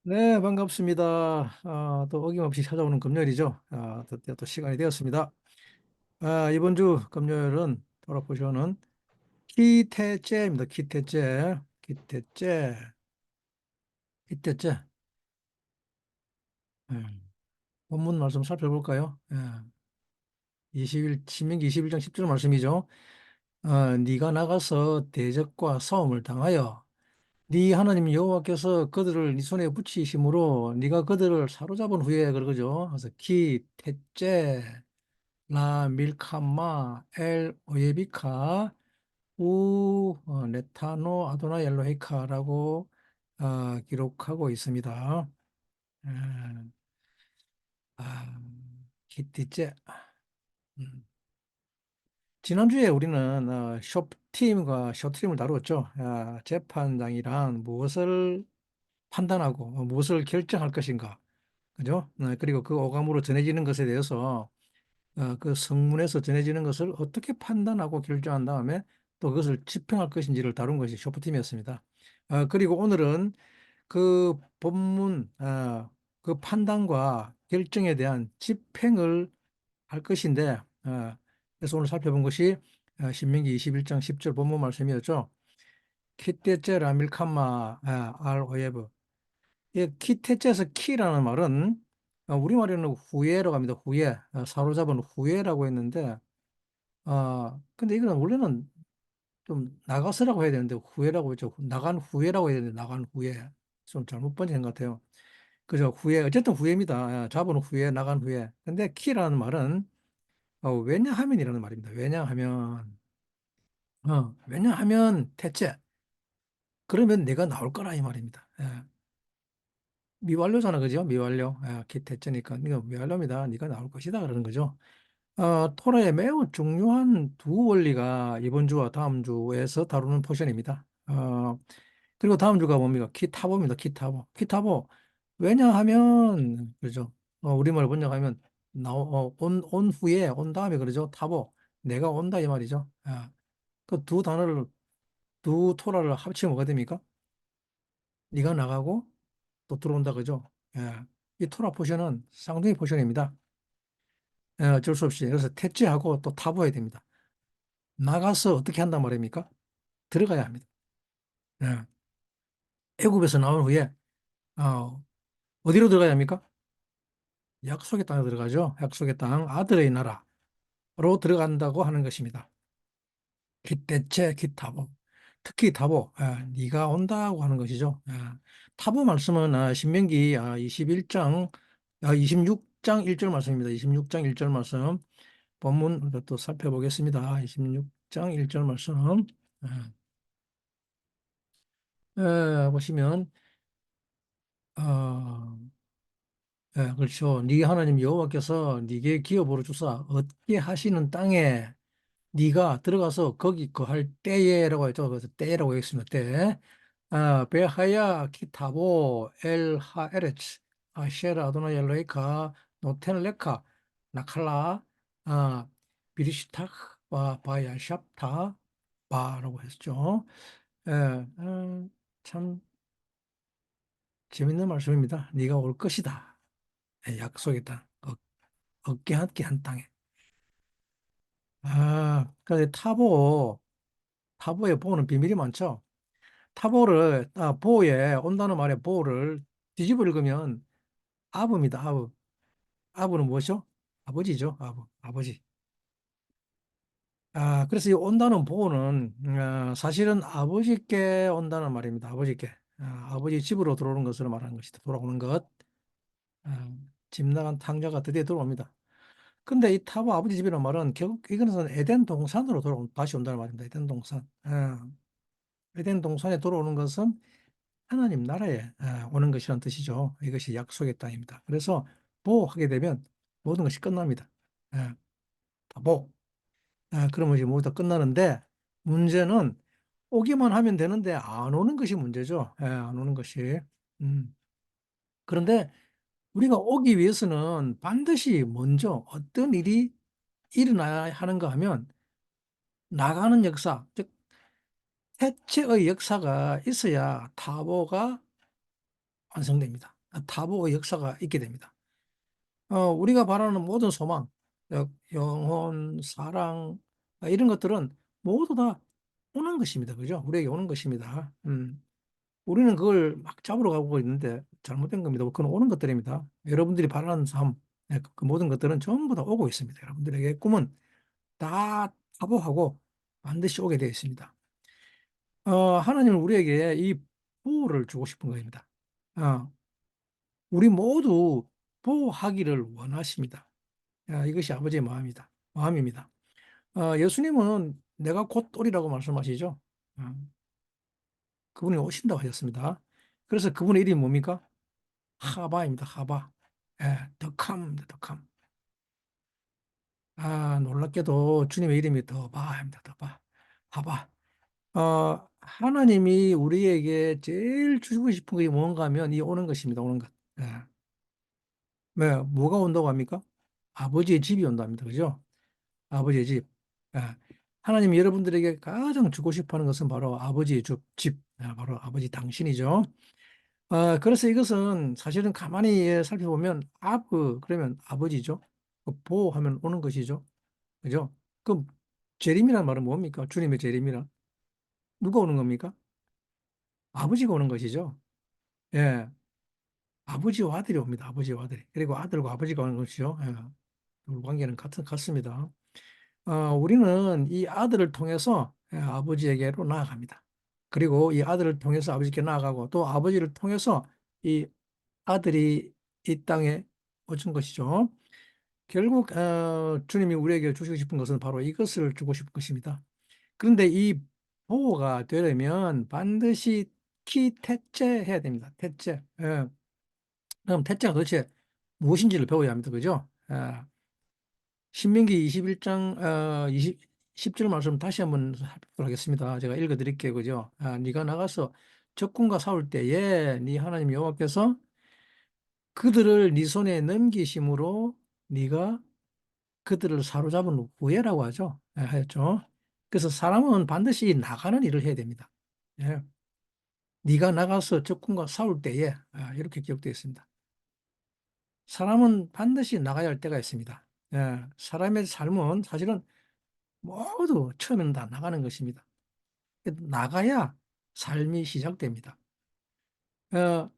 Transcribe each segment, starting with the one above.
네, 반갑습니다. 또 어김없이 찾아오는 금요일이죠. 드디어 또 시간이 되었습니다. 이번 주 금요일은 돌아보시는 기태제입니다. 기태제, 기태제, 기태제. 예, 본문 말씀 살펴볼까요? 20, 신명기 21장 10절 말씀이죠. 네가 나가서 대적과 싸움을 당하여 네 하나님 여호와께서 그들을 네 손에 붙이심으로 네가 그들을 사로잡은 후에 그러죠. 그래서 기태제 라 밀카마 엘 오예비카 우 네타노 아도나 엘로헤이카라고 기록하고 있습니다. 에, 아, 기티제. 음. 지난주에 우리는 쇼팀과 쇼트림을 다루었죠. 재판장이란 무엇을 판단하고 무엇을 결정할 것인가, 그죠? 그리고 그 오감으로 전해지는 것에 대해서 그 성문에서 전해지는 것을 어떻게 판단하고 결정한 다음에 또 그것을 집행할 것인지를 다룬 것이 쇼프팀이었습니다. 그리고 오늘은 그 본문, 그 판단과 결정에 대한 집행을 할 것인데, 그래서 오늘 살펴본 것이 신명기 21장 10절 본문 말씀이었죠. 키테째 라밀카마 알 오예브. 이 키테째에서 키라는 말은 우리말에는 후예라고 합니다. 후예, 사로잡은 후예라고 했는데, 근데 이거는 원래는 좀 나가서라고 해야 되는데 후예라고 했죠. 나간 후예라고 해야 되는데 나간 후예. 좀 잘못 번역한 것 같아요. 그죠? 후예. 어쨌든 후예입니다. 잡은 후예, 나간 후예. 근데 키라는 말은 왜냐하면이라는 말입니다. 왜냐하면 대체 그러면 내가 나올 거라 이 말입니다. 미완료잖아, 그죠? 미완료. 키 대체니까 이거 미완료입니다. 네가 나올 것이다 그러는 거죠. 토라의 매우 중요한 두 원리가 이번 주와 다음 주에서 다루는 포션입니다. 그리고 다음 주가 뭡니까? 키타보입니다. 키타보. 키타보. 왜냐하면, 그죠? 우리말 번역하면, 온 후에, 온 다음에 그러죠? 타보. 내가 온다, 이 말이죠. 그 두 단어를, 두 토라를 합치면 뭐가 됩니까? 네가 나가고 또 들어온다, 그죠? 이 토라 포션은 쌍둥이 포션입니다. 어쩔 수 없이. 그래서 태찌하고 또 타보해야 됩니다. 나가서 어떻게 한단 말입니까? 들어가야 합니다. 예. 애굽에서 나온 후에 어디로 들어가야 합니까? 약속의 땅에 들어가죠. 약속의 땅, 아들의 나라로 들어간다고 하는 것입니다. 기대체 기타보. 특히 타보, 네가 온다고 하는 것이죠. 타보 말씀은 신명기 21장, 26장 1절 말씀입니다. 26장 1절 말씀 본문 또 살펴보겠습니다. 26장 1절 말씀 보시면 어, 그렇죠. 네 하나님 여호와께서 네게 기업으로 주사 얻게 하시는 땅에 네가 들어가서 거기 거할 때에라고 했죠. 그래서 때라고 했습니다. 때. 베하야 키타보 엘 하에레츠 아셰라 아도나 엘로이카 노텐 레카 나칼라 아 비리시탁 바 바야 샵타 바라고 했죠. 예, 참 재밌는 말씀입니다. 네가 올 것이다. 약속의 땅. 어깨 함께 한 땅에. 근데 타보에 보는 비밀이 많죠. 보에 온다는 말에 보를 뒤집어 읽으면 아부입니다. 아부. 아부는 무엇이죠? 아버지죠. 아버지. 그래서 이 온다는 보는 사실은 아버지께 온다는 말입니다. 아버지께. 아버지 집으로 들어오는 것을 말하는 것이다. 돌아오는 것. 집 나간 탕자가 드디어 들어옵니다. 근데 이 타보 아버지 집이라는 말은 결국 이거는 에덴 동산으로 다시 온다는 말입니다. 에덴 동산. 에덴 동산에 돌아오는 것은 하나님 나라에 오는 것이라는 뜻이죠. 이것이 약속의 땅입니다. 그래서 보호하게 되면 모든 것이 끝납니다. 예, 보. 그러면 이제 모두 다 끝나는데 문제는 오기만 하면 되는데 안 오는 것이 문제죠. 안 오는 것이. 음. 그런데 우리가 오기 위해서는 반드시 먼저 어떤 일이 일어나야 하는가 하면 나가는 역사, 즉 해체의 역사가 있어야 타보가 완성됩니다. 타보의 역사가 있게 됩니다. 우리가 바라는 모든 소망, 영혼, 사랑, 이런 것들은 모두 다 오는 것입니다. 그죠? 우리에게 오는 것입니다. 우리는 그걸 막 잡으러 가고 있는데 잘못된 겁니다. 그건 오는 것들입니다. 여러분들이 바라는 삶, 그 모든 것들은 전부 다 오고 있습니다. 여러분들에게 꿈은 다 타보하고 반드시 오게 되어 있습니다. 하나님은 우리에게 이 보호를 주고 싶은 것입니다. 어, 우리 모두 보호하기를 원하십니다. 이것이 아버지의 마음입니다. 예수님은 내가 곧 오리라고 말씀하시죠. 어, 그분이 오신다고 하셨습니다. 그래서 그분의 이름이 뭡니까? 하바입니다. 하바. 예, 덕함입니다. 덕함. 놀랍게도 주님의 이름이 더바입니다. 더바. 하바. 하나님이 우리에게 제일 주고 싶은 게 뭔가 하면 이 오는 것입니다. 오는 것. 예. 왜, 뭐가 온다고 합니까? 아버지의 집이 온답니다. 그죠? 아버지의 집. 예. 하나님이 여러분들에게 가장 주고 싶어 하는 것은 바로 아버지의 집. 바로 아버지 당신이죠. 그래서 이것은 사실은 가만히 살펴보면 그러면 아버지죠. 보호하면 오는 것이죠. 그죠? 그럼 재림이란 말은 뭡니까? 주님의 재림이란. 누가 오는 겁니까? 아버지가 오는 것이죠. 예. 아버지와 아들이 옵니다. 아버지와 아들이. 그리고 아들과 아버지가 오는 것이죠. 예. 그 관계는 같습니다. 우리는 이 아들을 통해서 아버지에게로 나아갑니다. 그리고 이 아들을 통해서 아버지께 나아가고 또 아버지를 통해서 이 아들이 이 땅에 오신 것이죠. 결국 주님이 우리에게 주시고 싶은 것은 바로 이것을 주고 싶은 것입니다. 그런데 이 보호가 되려면 반드시 태째 해야 됩니다. 태째. 예. 그럼 태째가 도대체 무엇인지를 배워야 합니다. 그죠? 신명기 21장 10절 말씀 다시 한번 살펴보도록 하겠습니다. 제가 읽어 드릴게요. 그죠? 네가 나가서 적군과 싸울 때에 네 하나님 여호와께서 그들을 네 손에 넘기심으로 네가 그들을 사로잡은 후에라고 하죠. 하였죠. 그래서 사람은 반드시 나가는 일을 해야 됩니다. 예. 네가 나가서 적군과 싸울 때에 이렇게 기록되어 있습니다. 사람은 반드시 나가야 할 때가 있습니다. 사람의 삶은 사실은 모두 처음에는 다 나가는 것입니다. 나가야 삶이 시작됩니다. 어,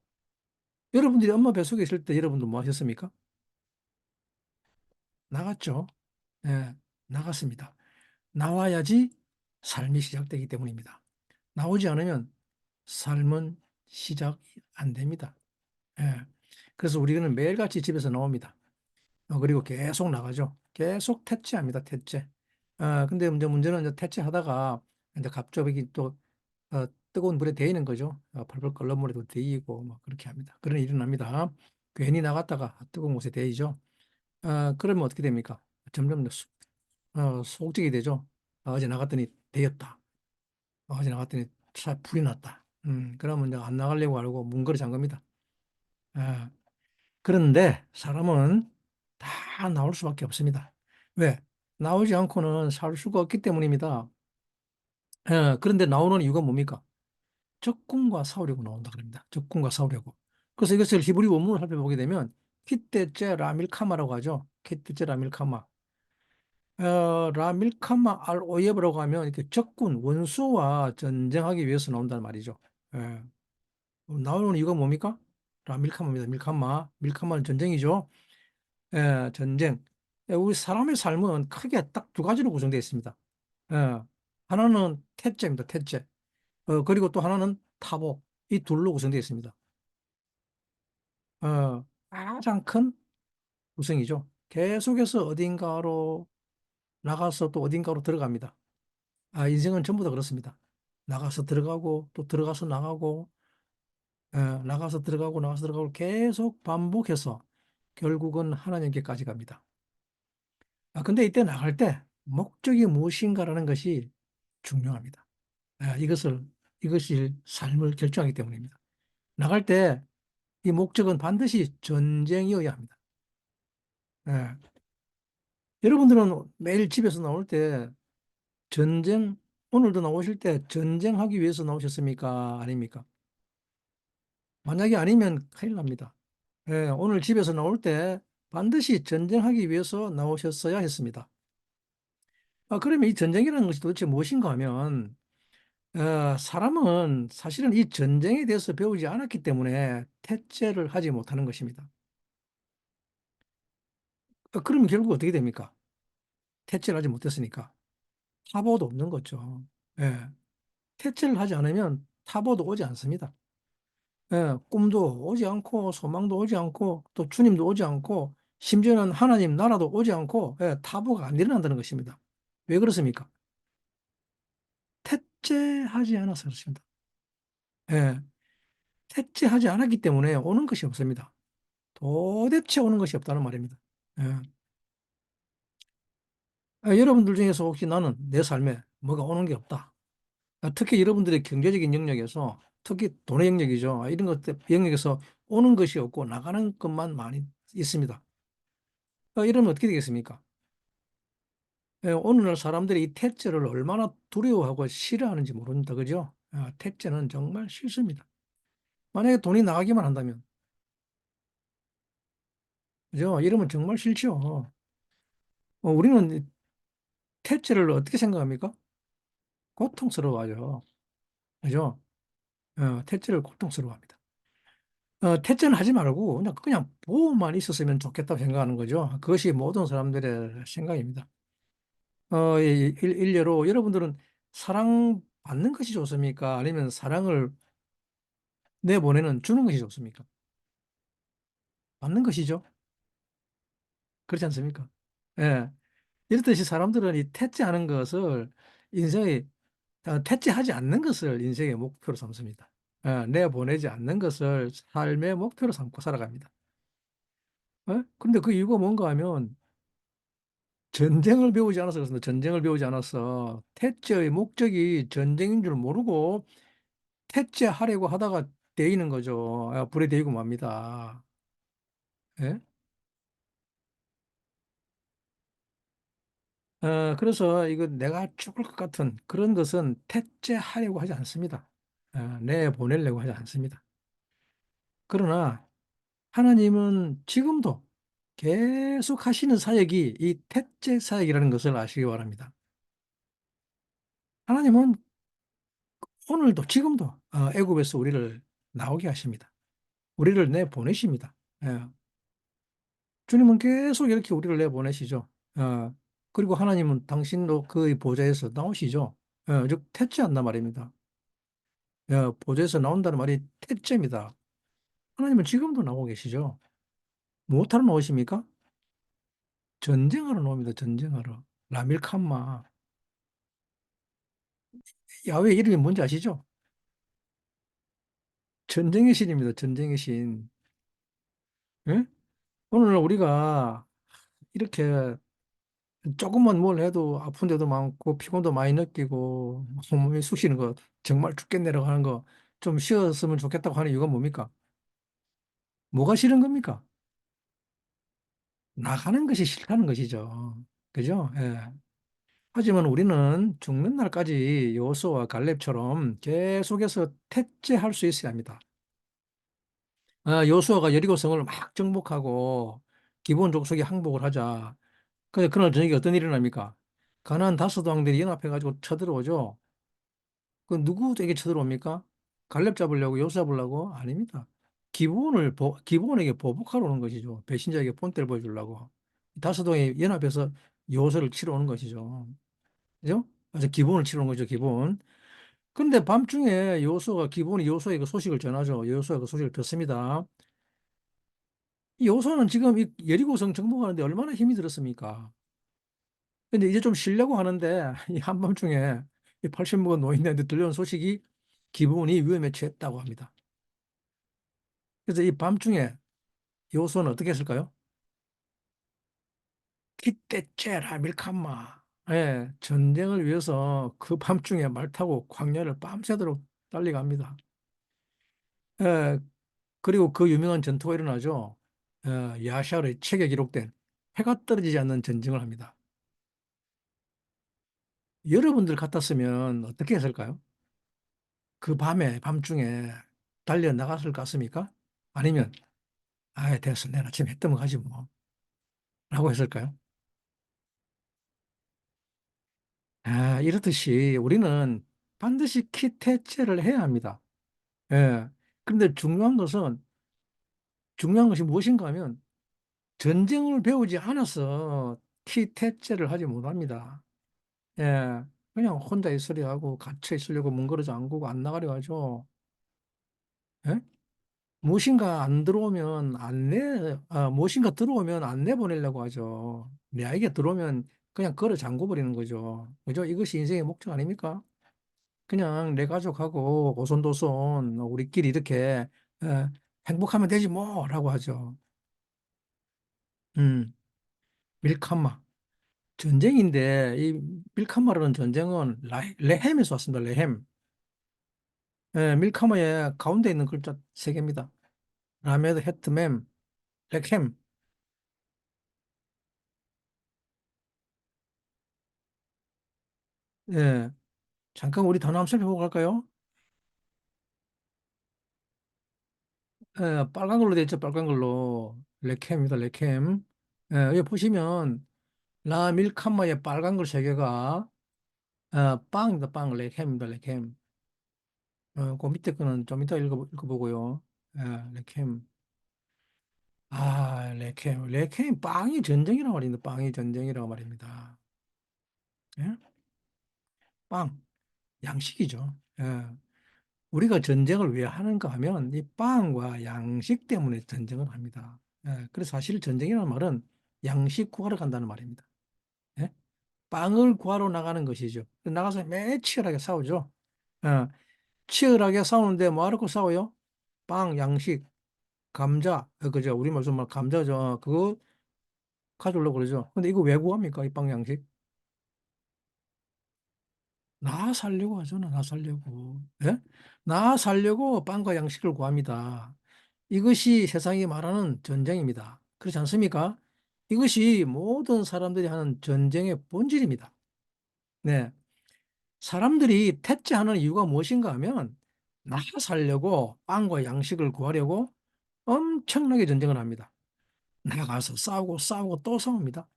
여러분들이 엄마 뱃속에 있을 때 여러분도 뭐 하셨습니까? 나갔죠. 예, 나갔습니다. 나와야지 삶이 시작되기 때문입니다. 나오지 않으면 삶은 시작이 안 됩니다. 예. 그래서 우리는 매일같이 집에서 나옵니다. 그리고 계속 나가죠. 계속 퇴치합니다. 퇴치. 근데 이제 문제는 이제 퇴치하다가 이제 갑자기 또 뜨거운 물에 데이는 거죠. 벌벌 끓는 물에도 데이고 뭐 그렇게 합니다. 그런 일이 일어납니다. 괜히 나갔다가 뜨거운 곳에 데이죠. 그러면 어떻게 됩니까? 점점 더 소극적이 되죠. 어제 나갔더니 데였다. 어제 나갔더니 불이 났다. 그러면 이제 안 나가려고 하고 문거리 잠깁니다. 아, 그런데 사람은 다 나올 수밖에 없습니다. 왜? 나오지 않고는 살 수가 없기 때문입니다. 그런데 나오는 이유가 뭡니까? 적군과 싸우려고 나온다 그럽니다. 적군과 싸우려고. 그래서 이것을 히브리 원문을 살펴보게 되면 kitte째 라밀카마라고 하죠. kitte째 라밀카마. 라밀카마 알 오예브라고 하면 이렇게 적군, 원수와 전쟁하기 위해서 나온다는 말이죠. 예. 나오는 이유가 뭡니까? 라밀카마입니다. 밀카마는 전쟁이죠. 전쟁. 우리 사람의 삶은 크게 딱 두 가지로 구성되어 있습니다. 예. 하나는 태째입니다. 태째. 그리고 또 하나는 타보. 이 둘로 구성되어 있습니다. 가장 큰 구성이죠. 계속해서 어딘가로 나가서 또 어딘가로 들어갑니다. 인생은 전부 다 그렇습니다. 나가서 들어가고 또 들어가서 나가고 나가서 들어가고 나가서 들어가고 계속 반복해서 결국은 하나님께까지 갑니다. 근데 이때 나갈 때 목적이 무엇인가라는 것이 중요합니다. 이것이 삶을 결정하기 때문입니다. 나갈 때 이 목적은 반드시 전쟁이어야 합니다. 예. 여러분들은 매일 집에서 나올 때 전쟁, 오늘도 나오실 때 전쟁하기 위해서 나오셨습니까? 아닙니까? 만약에 아니면 큰일 납니다. 예, 오늘 집에서 나올 때 반드시 전쟁하기 위해서 나오셨어야 했습니다. 그러면 이 전쟁이라는 것이 도대체 무엇인가 하면, 사람은 사실은 이 전쟁에 대해서 배우지 않았기 때문에 태죄를 하지 못하는 것입니다. 그러면 결국 어떻게 됩니까? 태죄를 하지 못했으니까 타보도 없는 거죠. 예, 태죄를 하지 않으면 타보도 오지 않습니다. 예, 꿈도 오지 않고 소망도 오지 않고 또 주님도 오지 않고 심지어는 하나님 나라도 오지 않고 타보가 안 일어난다는 것입니다. 왜 그렇습니까? 태죄하지 않아서 그렇습니다. 예, 태죄하지 않았기 때문에 오는 것이 없습니다. 도대체 오는 것이 없다는 말입니다. 예. 여러분들 중에서 혹시 나는 내 삶에 뭐가 오는 게 없다. 특히 여러분들의 경제적인 영역에서 특히 돈의 영역이죠. 이런 것 영역에서 오는 것이 없고 나가는 것만 많이 있습니다. 이러면 어떻게 되겠습니까? 오늘날 사람들이 이 태죄를 얼마나 두려워하고 싫어하는지 모른다. 그죠? 태죄는 정말 싫습니다. 만약에 돈이 나가기만 한다면, 그죠? 이러면 정말 싫죠. 우리는 태죄를 어떻게 생각합니까? 고통스러워하죠. 그죠? 태죄를 고통스러워합니다. 태죄는 하지 말고 그냥 보호만 있었으면 좋겠다고 생각하는 거죠. 그것이 모든 사람들의 생각입니다. 일례로 여러분들은 사랑받는 것이 좋습니까? 아니면 사랑을 내보내는 주는 것이 좋습니까? 받는 것이죠. 그렇지 않습니까? 예. 이렇듯이 사람들은 이 태째하는 것을 인생의 태째하지 않는 것을 인생의 목표로 삼습니다. 내보내지 않는 것을 삶의 목표로 삼고 살아갑니다. 근데 그 이유가 뭔가 하면 전쟁을 배우지 않아서 그렇습니다. 전쟁을 배우지 않아서 태째의 목적이 전쟁인 줄 모르고 태째하려고 하다가 데이는 거죠. 불에 데이고 맙니다. 예? 그래서 이거 내가 죽을 것 같은 그런 것은 태째하려고 하지 않습니다. 내보내려고 하지 않습니다. 그러나 하나님은 지금도 계속 하시는 사역이 이 태째 사역이라는 것을 아시기 바랍니다. 하나님은 오늘도 지금도 애굽에서 우리를 나오게 하십니다. 우리를 내보내십니다. 예. 주님은 계속 이렇게 우리를 내보내시죠. 그리고 하나님은 당신도 그 보좌에서 나오시죠. 즉 태째한단 말입니다. 보좌에서 나온다는 말이 태째입니다. 하나님은 지금도 나오고 계시죠. 무엇하러 나오십니까? 전쟁하러 나옵니다. 전쟁하러. 라밀칸마. 야훼 이름이 뭔지 아시죠? 전쟁의 신입니다. 전쟁의 신. 예? 오늘 우리가 이렇게 조금만 뭘 해도 아픈 데도 많고 피곤도 많이 느끼고 몸이 쑤시는 거 정말 죽겠네라고 하는 거 좀 쉬었으면 좋겠다고 하는 이유가 뭡니까? 뭐가 싫은 겁니까? 나가는 것이 싫다는 것이죠. 그죠? 예. 하지만 우리는 죽는 날까지 여호수아와 갈렙처럼 계속해서 택제할 수 있어야 합니다. 여호수아가 여리고성을 막 정복하고 기브온 족속이 항복을 하자. 근데 그날 저녁에 어떤 일이 일어납니까? 가나안 다섯 왕들이 연합해가지고 쳐들어오죠. 그 누구에게 쳐들어옵니까? 갈렙 잡으려고 여호수아 잡으려고? 아닙니다. 기브온에게 보복하러 오는 것이죠. 배신자에게 본때를 보여주려고. 다섯 왕이 연합해서 여호수아를 치러 오는 것이죠. 그죠? 그래서 기본을 치르는 거죠, 기본. 근데 밤중에 기본이 여호수아에게 소식을 전하죠. 여호수아가 그 소식을 듣습니다. 이 여호수아는 지금 이 여리고성 정복하는데 얼마나 힘이 들었습니까? 근데 이제 좀 쉬려고 하는데 이 한밤중에 이 80 먹은 노인네한테 들려온 소식이 기본이 위험에 처했다고 합니다. 그래서 이 밤중에 여호수아는 어떻게 했을까요? 기때째라 밀칸마. 전쟁을 위해서 그 밤중에 말 타고 광야를 밤새도록 달려갑니다. 예, 그리고 그 유명한 전투가 일어나죠. 야샬의 책에 기록된 해가 떨어지지 않는 전쟁을 합니다. 여러분들 같았으면 어떻게 했을까요? 그 밤중에 달려 나갔을 것 같습니까? 아니면 아, 됐어. 내일 아침에 해 뜨면 가지 뭐. 라고 했을까요? 아, 이렇듯이 우리는 반드시 키태체를 해야 합니다. 예. 그런데 중요한 것이 무엇인가 하면 전쟁을 배우지 않아서 키태체를 하지 못합니다. 예. 그냥 혼자 있으려 하고 갇혀 있으려고 뭉그러 잠그고 안 나가려 하죠. 예? 무엇인가 들어오면 안내 보내려고 하죠. 내에게 들어오면 그냥 걸어 잠궈 버리는 거죠. 그죠? 이것이 인생의 목적 아닙니까? 그냥 내 가족하고 오손도손 우리끼리 이렇게 어, 행복하면 되지 뭐라고 하죠. 음, 밀카마. 전쟁인데 이 밀카마라는 전쟁은 레헴에서 왔습니다. 레헴. 예, 밀카마의 가운데 있는 글자 세 개입니다. 라메드, 헤트맴, 렉햄. 예, 잠깐 우리 단어 한번 살펴보고 갈까요? 예, 빨간 걸로 되어 있죠. 빨간 걸로. 렉햄입니다. 렉햄. 예, 여기 보시면 라 밀카마의 빨간 글 세 개가 빵입니다. 빵. 렉햄입니다. 렉햄. 그 밑에 거는 좀 이따 읽어보고요. 예, 렉햄. 아, 렉햄. 렉햄 빵이 전쟁이라고 말입니다. 빵이 전쟁이라고 말입니다. 예? 빵. 양식이죠. 예. 우리가 전쟁을 왜 하는가 하면 이 빵과 양식 때문에 전쟁을 합니다. 예. 그래서 사실 전쟁이라는 말은 양식 구하러 간다는 말입니다. 예? 빵을 구하러 나가는 것이죠. 나가서 매 치열하게 싸우죠. 예. 치열하게 싸우는데 뭐 하고 싸워요? 빵, 양식, 감자, 그죠? 우리말 좀말 감자죠. 그거 가져오려고 그러죠. 근데 이거 왜 구합니까? 이 빵, 양식? 나 살려고 하잖아, 나 살려고. 예? 나 살려고 빵과 양식을 구합니다. 이것이 세상이 말하는 전쟁입니다. 그렇지 않습니까? 이것이 모든 사람들이 하는 전쟁의 본질입니다. 네. 사람들이 태째하는 이유가 무엇인가 하면 나 살려고 빵과 양식을 구하려고 엄청나게 전쟁을 합니다. 나가서 싸우고 싸우고 또 싸웁니다.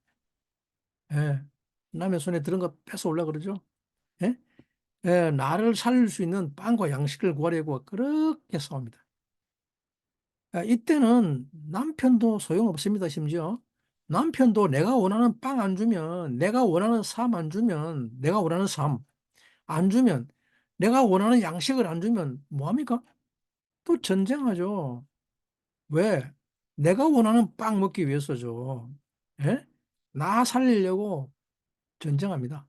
예. 남의 손에 들은 거 뺏어올라 그러죠. 예? 예, 나를 살릴 수 있는 빵과 양식을 구하려고 그렇게 싸웁니다. 이때는 남편도 소용없습니다, 심지어. 남편도 내가 원하는 빵 안 주면, 내가 원하는 삶 안 주면, 내가 원하는 삶 안 주면, 내가 원하는 양식을 안 주면 뭐합니까? 또 전쟁하죠. 왜? 내가 원하는 빵 먹기 위해서죠. 예? 나 살리려고 전쟁합니다.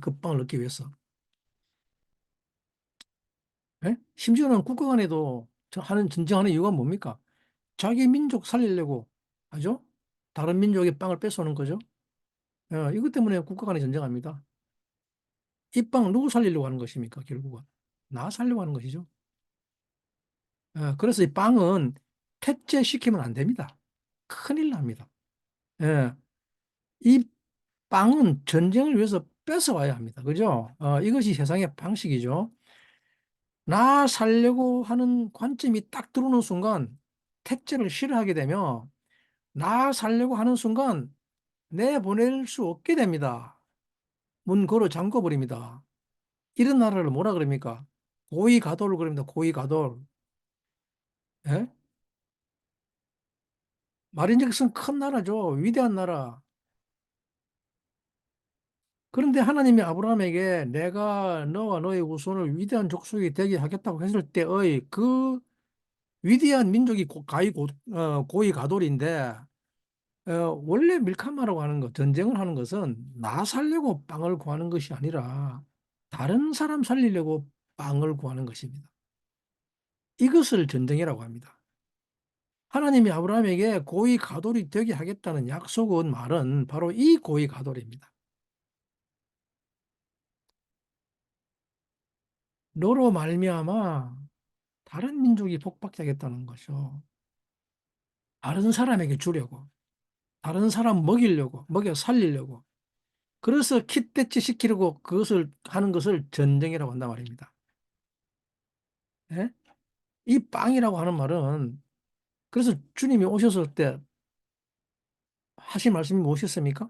그 빵을 얻기 위해서. 예? 심지어는 국가 간에도 전쟁하는 이유가 뭡니까? 자기 민족 살리려고 하죠? 다른 민족의 빵을 뺏어오는 거죠. 이것 때문에 국가 간에 전쟁합니다. 이 빵 누구 살리려고 하는 것입니까, 결국은? 나 살려고 하는 것이죠. 그래서 이 빵은 태죄시키면 안 됩니다. 큰일 납니다. 예, 이 빵은 전쟁을 위해서 뺏어와야 합니다. 그죠? 이것이 세상의 방식이죠. 나 살려고 하는 관점이 딱 들어오는 순간 택제를 싫어하게 되며 나 살려고 하는 순간 내보낼 수 없게 됩니다. 문 걸어 잠궈 버립니다. 이런 나라를 뭐라 그럽니까? 고위가도를 그럽니다. 고위가도. 예? 말인즉슨 큰 나라죠. 위대한 나라. 그런데 하나님이 아브라함에게 내가 너와 너의 후손을 위대한 족속이 되게 하겠다고 했을 때의 그 위대한 민족이 고위가돌인데 원래 밀카마라고 하는 것, 전쟁을 하는 것은 나 살려고 빵을 구하는 것이 아니라 다른 사람 살리려고 빵을 구하는 것입니다. 이것을 전쟁이라고 합니다. 하나님이 아브라함에게 고위 가돌이 되게 하겠다는 약속은 말은 바로 이 고위 가돌입니다. 너로 말미암아 다른 민족이 복받게 하겠다는 것이죠. 다른 사람에게 주려고, 다른 사람 먹이려고, 먹여 살리려고. 그래서 킷대치 시키려고 그것을 하는 것을 전쟁이라고 한단 말입니다. 예? 이 빵이라고 하는 말은 그래서 주님이 오셨을 때 하신 말씀이 무엇이었습니까?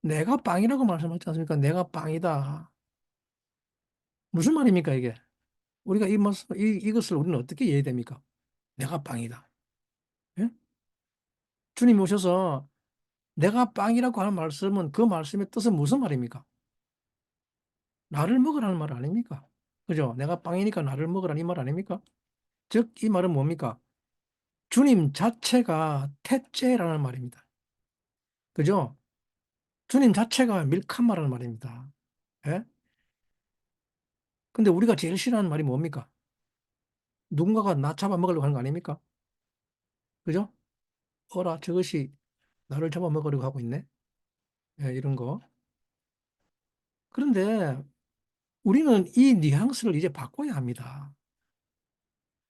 내가 빵이라고 말씀하지 않습니까? 내가 빵이다. 무슨 말입니까, 이게? 우리가 이것을 우리는 어떻게 이해해야 됩니까? 내가 빵이다. 예? 주님이 오셔서 내가 빵이라고 하는 말씀은 그 말씀의 뜻은 무슨 말입니까? 나를 먹으라는 말 아닙니까? 그죠? 내가 빵이니까 나를 먹으라는 이 말 아닙니까? 즉, 이 말은 뭡니까? 주님 자체가 태째라는 말입니다. 그죠? 주님 자체가 밀카마라는 말입니다. 예? 근데 우리가 제일 싫어하는 말이 뭡니까? 누군가가 나 잡아먹으려고 하는 거 아닙니까? 그죠? 어라, 저것이 나를 잡아먹으려고 하고 있네? 예, 이런 거. 그런데 우리는 이 뉘앙스를 이제 바꿔야 합니다.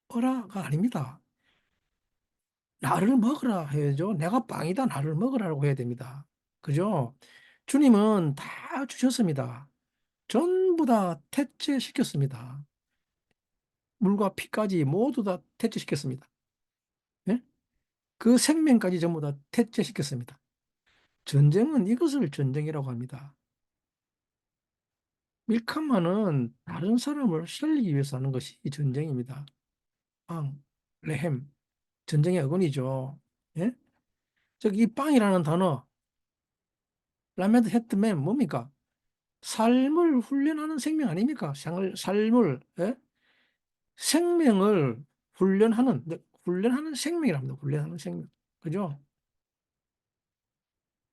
어라가 아닙니다. 나를 먹으라 해야죠. 내가 빵이다, 나를 먹으라고 해야 됩니다. 그죠? 주님은 다 주셨습니다. 전부 다 태체시켰습니다. 물과 피까지 모두 다 태체시켰습니다. 예? 그 생명까지 전부 다 태체시켰습니다. 전쟁은 이것을 전쟁이라고 합니다. 밀카마는 다른 사람을 살리기 위해서 하는 것이 전쟁입니다. 빵, 레헴, 전쟁의 어근이죠. 예? 즉, 이 빵이라는 단어, 라메드 헤트맨 뭡니까? 삶을 훈련하는 생명 아닙니까? 삶을, 예? 생명을 훈련하는, 네, 훈련하는 생명이랍니다. 훈련하는 생명. 그죠?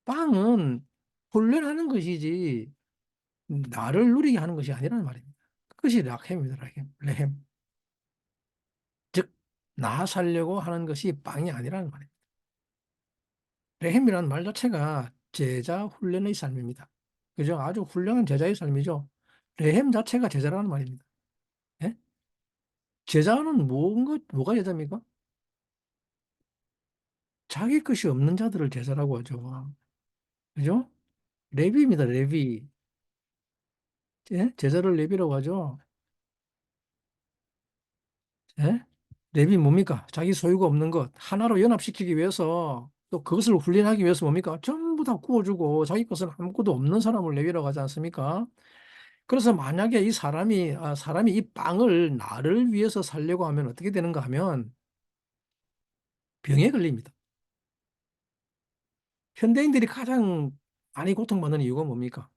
빵은 훈련하는 것이지, 나를 누리게 하는 것이 아니라는 말입니다. 그것이 락햄입니다. 락햄, 레햄. 즉, 나 살려고 하는 것이 빵이 아니라는 말입니다. 레햄이라는 말 자체가 제자 훈련의 삶입니다. 그죠? 아주 훌륭한 제자의 삶이죠. 레햄 자체가 제자라는 말입니다. 예? 제자는 뭐가 제자입니까? 자기 것이 없는 자들을 제자라고 하죠. 그죠? 레비입니다, 레비. 예? 제자를 레비라고 하죠. 예? 레비 뭡니까? 자기 소유가 없는 것 하나로 연합시키기 위해서 또 그것을 훈련하기 위해서 뭡니까? 전부 다 구워주고 자기 것은 아무것도 없는 사람을 레위라고 하지 않습니까? 그래서 만약에 사람이 이 빵을 나를 위해서 살려고 하면 어떻게 되는가 하면 병에 걸립니다. 현대인들이 가장 많이 고통받는 이유가 뭡니까?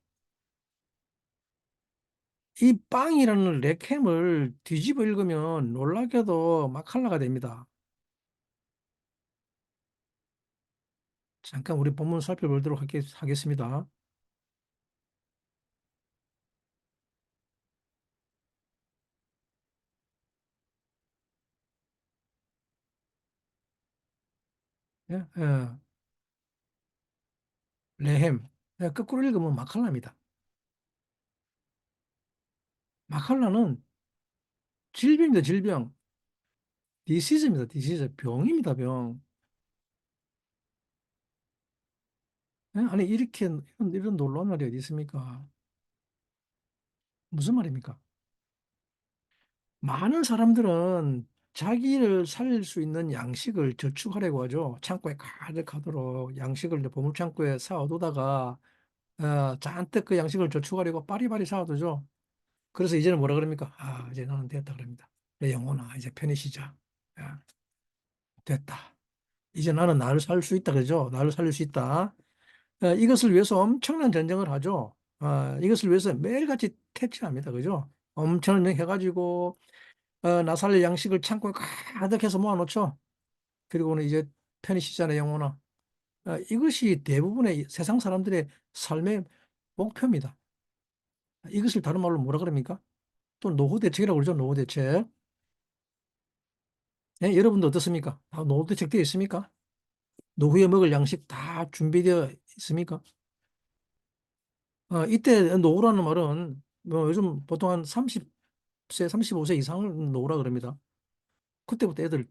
이 빵이라는 렉햄을 뒤집어 읽으면 놀랍게도 마칼라가 됩니다. 잠깐 우리 본문 살펴보도록 하겠습니다. 예, 예, 레햄. 예, 거꾸로 읽으면 마칼라입니다. 마칼라는 질병입니다, 질병. 디시즈입니다, 디시즈. 병입니다, 병. 예? 아니, 이런 놀라운 말이 어디 있습니까? 무슨 말입니까? 많은 사람들은 자기를 살릴 수 있는 양식을 저축하려고 하죠. 창고에 가득하도록 양식을 이제 보물창고에 쌓아두다가 잔뜩 그 양식을 저축하려고 바리바리 쌓아두죠. 그래서 이제는 뭐라 그럽니까? 아, 이제 나는 됐다 그럽니다. 내 영혼아, 이제 편히 쉬자. 야, 됐다. 이제 나는 나를 살릴 수 있다 그러죠. 나를 살릴 수 있다. 이것을 위해서 엄청난 전쟁을 하죠. 이것을 위해서 매일같이 퇴치합니다. 그죠? 엄청 해가지고 나 살릴 양식을 창고에 가득해서 모아놓죠. 그리고는 이제 편히 쉬잖아요, 영혼아. 이것이 대부분의 세상 사람들의 삶의 목표입니다. 이것을 다른 말로 뭐라 그럽니까? 또 노후 대책이라고 그러죠, 노후 대책. 예, 여러분도 어떻습니까? 다 노후 대책 되어 있습니까? 노후에 먹을 양식 다 준비되어 있습니까? 이때 노후라는 말은 뭐 요즘 보통 한 30세, 35세 이상을 노후라 그럽니다. 그때부터 애들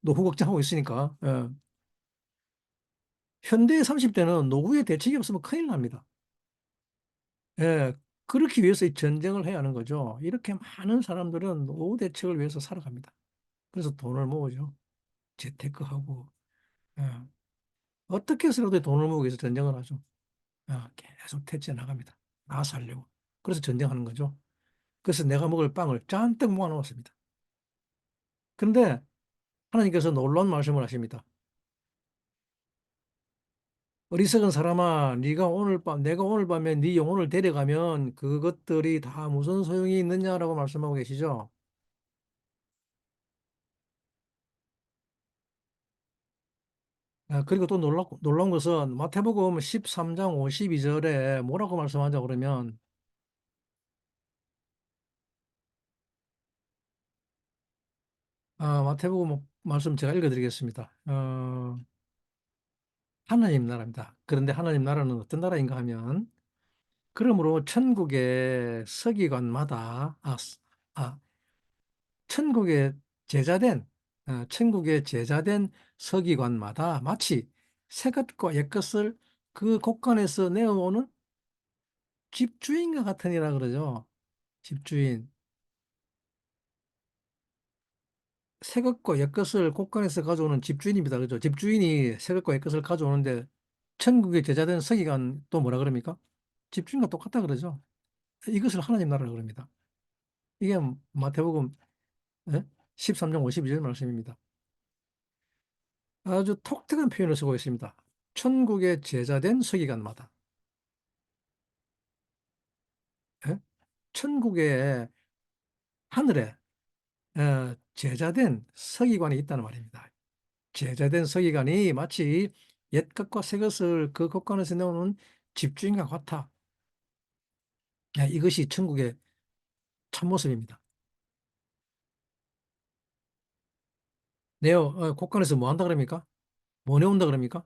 노후 걱정하고 있으니까. 현대 30대는 노후에 대책이 없으면 큰일 납니다. 예, 그렇기 위해서 이 전쟁을 해야 하는 거죠. 이렇게 많은 사람들은 노후 대책을 위해서 살아갑니다. 그래서 돈을 모으죠. 재테크하고. 예. 어떻게 해서라도 돈을 모으기 위해서 전쟁을 하죠. 계속 퇴치해 나갑니다. 나 살려고. 그래서 전쟁하는 거죠. 그래서 내가 먹을 빵을 잔뜩 모아놓았습니다. 그런데 하나님께서 놀라운 말씀을 하십니다. 어리석은 사람아, 내가 오늘 밤에 네 영혼을 데려가면 그것들이 다 무슨 소용이 있느냐라고 말씀하고 계시죠. 그리고 또 놀라운 것은 마태복음 13장 52절에 뭐라고 말씀하자 그러면, 마태복음 말씀 제가 읽어드리겠습니다. 하나님 나라입니다. 그런데 하나님 나라는 어떤 나라인가 하면, 그러므로 아, 천국의 천국의 제자된 서기관마다 마치 새 것과 옛 것을 그 곳간에서 내어오는 집주인과 같으니라 그러죠. 집주인. 새 것과 옛 것을 곳간에서 가져오는 집주인입니다. 그죠? 집주인이 새 것과 옛 것을 가져오는데 천국의 제자된 서기관 또 뭐라 그럽니까? 집주인과 똑같다 그러죠. 이것을 하나님 나라라 그럽니다. 이게 마태복음 13장 52절 말씀입니다. 아주 독특한 표현을 쓰고 있습니다. 천국의 제자된 서기관마다. 예? 천국의 하늘에 제자된 서기관이 있다는 말입니다. 제자된 서기관이 마치 옛 것과 새 것을 그 곳간에서 내오는 집주인과 같아. 이것이 천국의 참모습입니다. 곳간에서 뭐 한다 그럽니까? 뭐 내온다 그럽니까?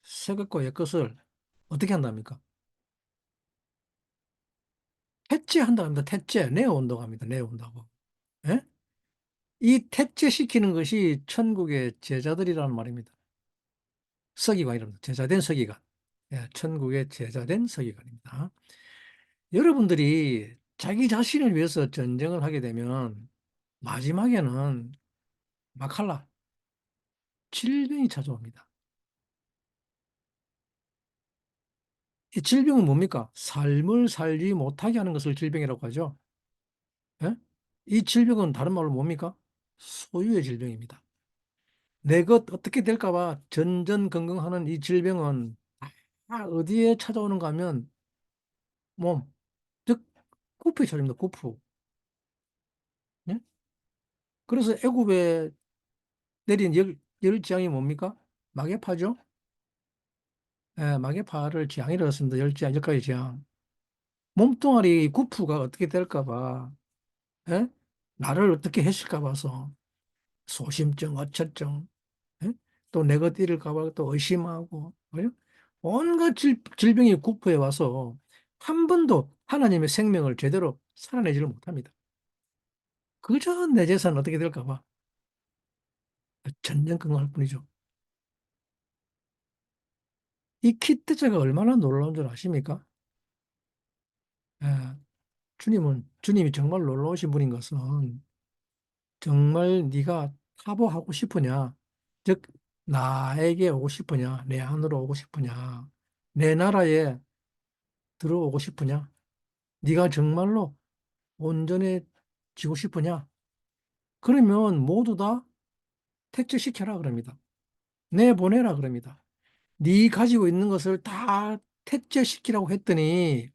새 것과 옛 것을 어떻게 한답니까? 퇴치한다 합니다. 퇴치. 내어온다고 합니다. 내어온다고. 예? 이 퇴치시키는 것이 천국의 제자들이라는 말입니다. 서기관이랍니다. 제자된 서기관. 천국의 제자된 서기관입니다. 여러분들이 자기 자신을 위해서 전쟁을 하게 되면 마지막에는 막할라 질병이 찾아옵니다. 이 질병은 뭡니까? 삶을 살지 못하게 하는 것을 질병이라고 하죠. 예? 이 질병은 다른 말로 뭡니까? 소유의 질병입니다. 내 것 어떻게 될까 봐 전전긍긍하는 이 질병은 어디에 찾아오는가 하면 몸, 즉 쿠프에 찾아옵니다. 쿠프. 예? 그래서 애굽에 내린 열지양이 뭡니까? 마개파죠. 마개파를 지향이라고 했습니다. 열지양, 10가지 지향. 몸뚱아리 구프가 어떻게 될까 봐, 예? 나를 어떻게 했을까 봐서 소심증, 어처증, 예? 또 내가 잃을까 봐 또 의심하고, 그래요? 온갖 질병이 구프에 와서 한 번도 하나님의 생명을 제대로 살아내지를 못합니다. 그저 내 재산 어떻게 될까 봐 전전긍긍할 뿐이죠. 이 키트자가 얼마나 놀라운 줄 아십니까? 예, 주님이 정말 놀라우신 분인 것은 정말 네가 타보하고 싶으냐? 즉, 나에게 오고 싶으냐? 내 안으로 오고 싶으냐? 내 나라에 들어오고 싶으냐? 네가 정말로 온전해지고 싶으냐? 그러면 모두 다 퇴치시켜라 그럽니다. 내보내라 그럽니다. 네 가지고 있는 것을 다 퇴치시키라고 했더니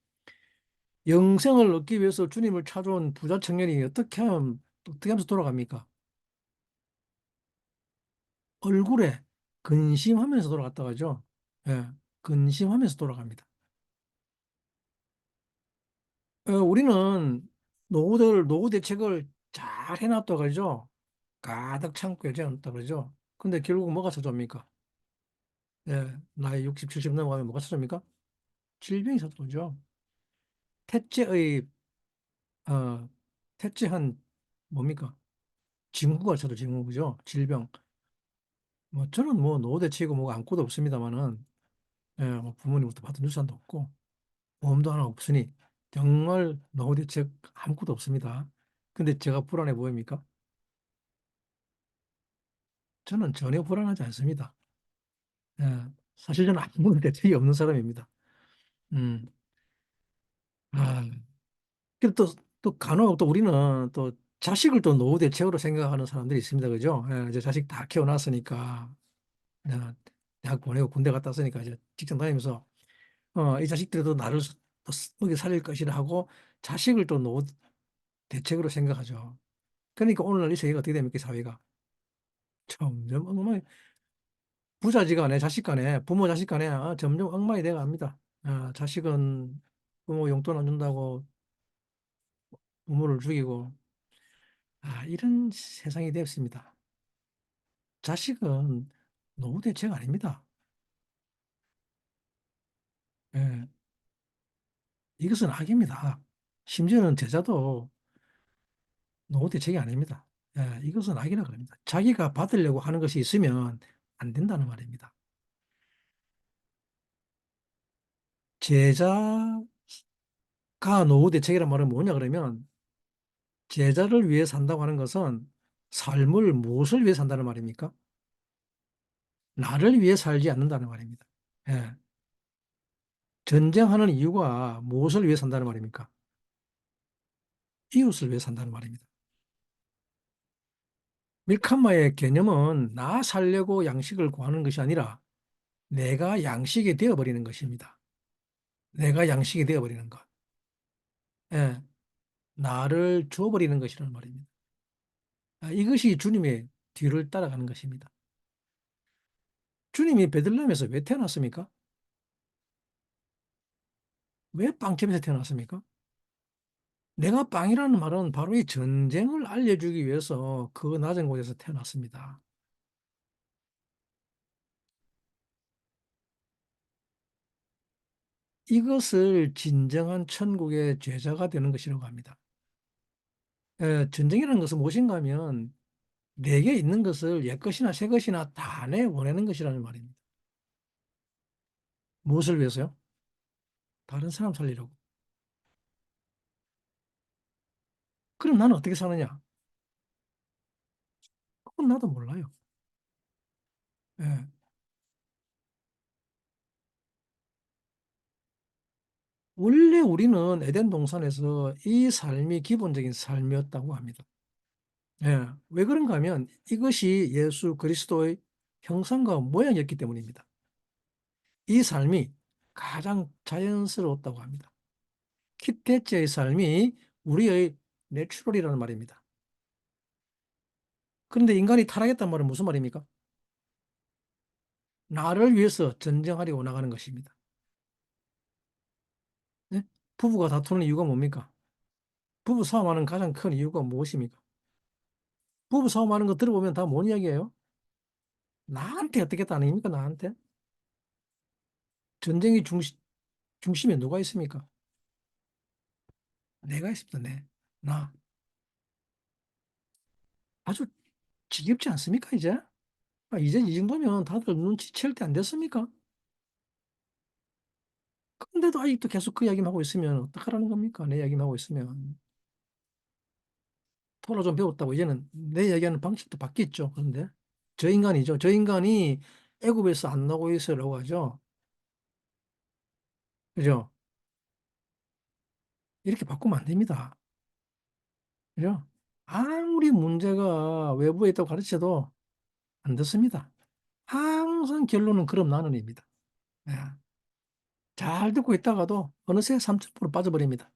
영생을 얻기 위해서 주님을 찾아온 부자 청년이 어떻게 하면서 돌아갑니까? 얼굴에 근심하면서 돌아갔다 가죠. 예, 근심하면서 돌아갑니다. 우리는 노후 대책을 잘 해놨다 그러죠. 가득 창고에 재놨다 그러죠. 근데 결국 뭐가 찾아옵니까? 나이 60, 70 넘어가면 뭐가 찾아옵니까? 질병이 찾아오죠. 태째의, 어, 태째한, 뭡니까? 징후가 징후죠. 질병. 뭐, 저는 뭐, 노후 대책이고 뭐가 아무것도 없습니다만은, 뭐 부모님부터 받은 유산도 없고, 보험도 하나 없으니 정말 노후 대책 아무것도 없습니다. 근데 제가 불안해 보입니까? 저는 전혀 불안하지 않습니다. 예, 사실 저는 아무 대책이 없는 사람입니다. 음, 아, 그리고 또 간혹 또 우리는 또 자식을 또 노후 대책으로 생각하는 사람들이 있습니다. 그죠? 예, 이제 자식 다 키워놨으니까, 내가 대학 보내고 군대 갔다 왔으니까 이제 직장 다니면서, 이 자식들도 나를 또 먹여 살릴 것이라 하고 자식을 또 노후 대책으로 생각하죠. 그러니까 오늘날 이 세계가 어떻게 됩니까, 이 사회가? 점점 엉망이, 부자지 간에 자식 간에, 부모 자식 간에 점점 엉망이 돼가 갑니다. 자식은 부모 용돈 안 준다고 부모를 죽이고, 이런 세상이 되었습니다. 자식은 노후 대책 아닙니다. 예, 이것은 악입니다. 심지어는 제자도 노후 대책이 아닙니다. 이것은 악이라고 합니다. 자기가 받으려고 하는 것이 있으면 안 된다는 말입니다. 제자가 노후 대책이란 말은 뭐냐 그러면, 제자를 위해 산다고 하는 것은 삶을 무엇을 위해 산다는 말입니까? 나를 위해 살지 않는다는 말입니다. 예. 전쟁하는 이유가 무엇을 위해 산다는 말입니까? 이웃을 위해 산다는 말입니다. 밀카마의 개념은 나 살려고 양식을 구하는 것이 아니라 내가 양식이 되어버리는 것입니다. 내가 양식이 되어버리는 것. 예. 나를 주어버리는 것이라는 말입니다. 이것이 주님의 뒤를 따라가는 것입니다. 주님이 베들레헴에서 왜 태어났습니까? 왜 빵집에서 태어났습니까? 내가 빵이라는 말은 바로 이 전쟁을 알려주기 위해서 그 낮은 곳에서 태어났습니다. 이것을 진정한 천국의 제자가 되는 것이라고 합니다. 전쟁이라는 것은 무엇인가 하면 내게 있는 것을 옛 것이나 새 것이나 다 내보내는 것이라는 말입니다. 무엇을 위해서요? 다른 사람 살리려고. 그럼 나는 어떻게 사느냐? 그건 나도 몰라요. 예. 원래 우리는 에덴 동산에서 이 삶이 기본적인 삶이었다고 합니다. 예. 왜 그런가 하면 이것이 예수 그리스도의 형상과 모양이었기 때문입니다. 이 삶이 가장 자연스러웠다고 합니다. 키테체의 삶이 우리의 내추럴이라는 말입니다. 그런데 인간이 타락했단 말은 무슨 말입니까? 나를 위해서 전쟁하려고 나가는 것입니다. 네? 부부가 다투는 이유가 뭡니까? 부부 싸움하는 가장 큰 이유가 무엇입니까? 부부 싸움하는 거 들어보면 다 뭔 이야기예요? 나한테 어떻게 했다 아닙니까? 나한테? 전쟁의 중심에 누가 있습니까? 내가 있습니다. 나. 아주 지겹지 않습니까, 이제? 이제 이 정도면 다들 눈치챌 때 안 됐습니까? 근데도 아직도 계속 그 이야기만 하고 있으면 어떡하라는 겁니까? 내 이야기만 하고 있으면. 토라 좀 배웠다고 이제는 내 이야기하는 방식도 바뀌었죠. 그런데 저 인간이죠. 저 인간이 애굽에서 안 나오고 있어라고 하죠. 그죠? 이렇게 바꾸면 안 됩니다. 그죠? 아무리 문제가 외부에 있다고 가르쳐도 안 듣습니다. 항상 결론은 그럼 나는입니다. 예. 잘 듣고 있다가도 어느새 3,000% 빠져버립니다.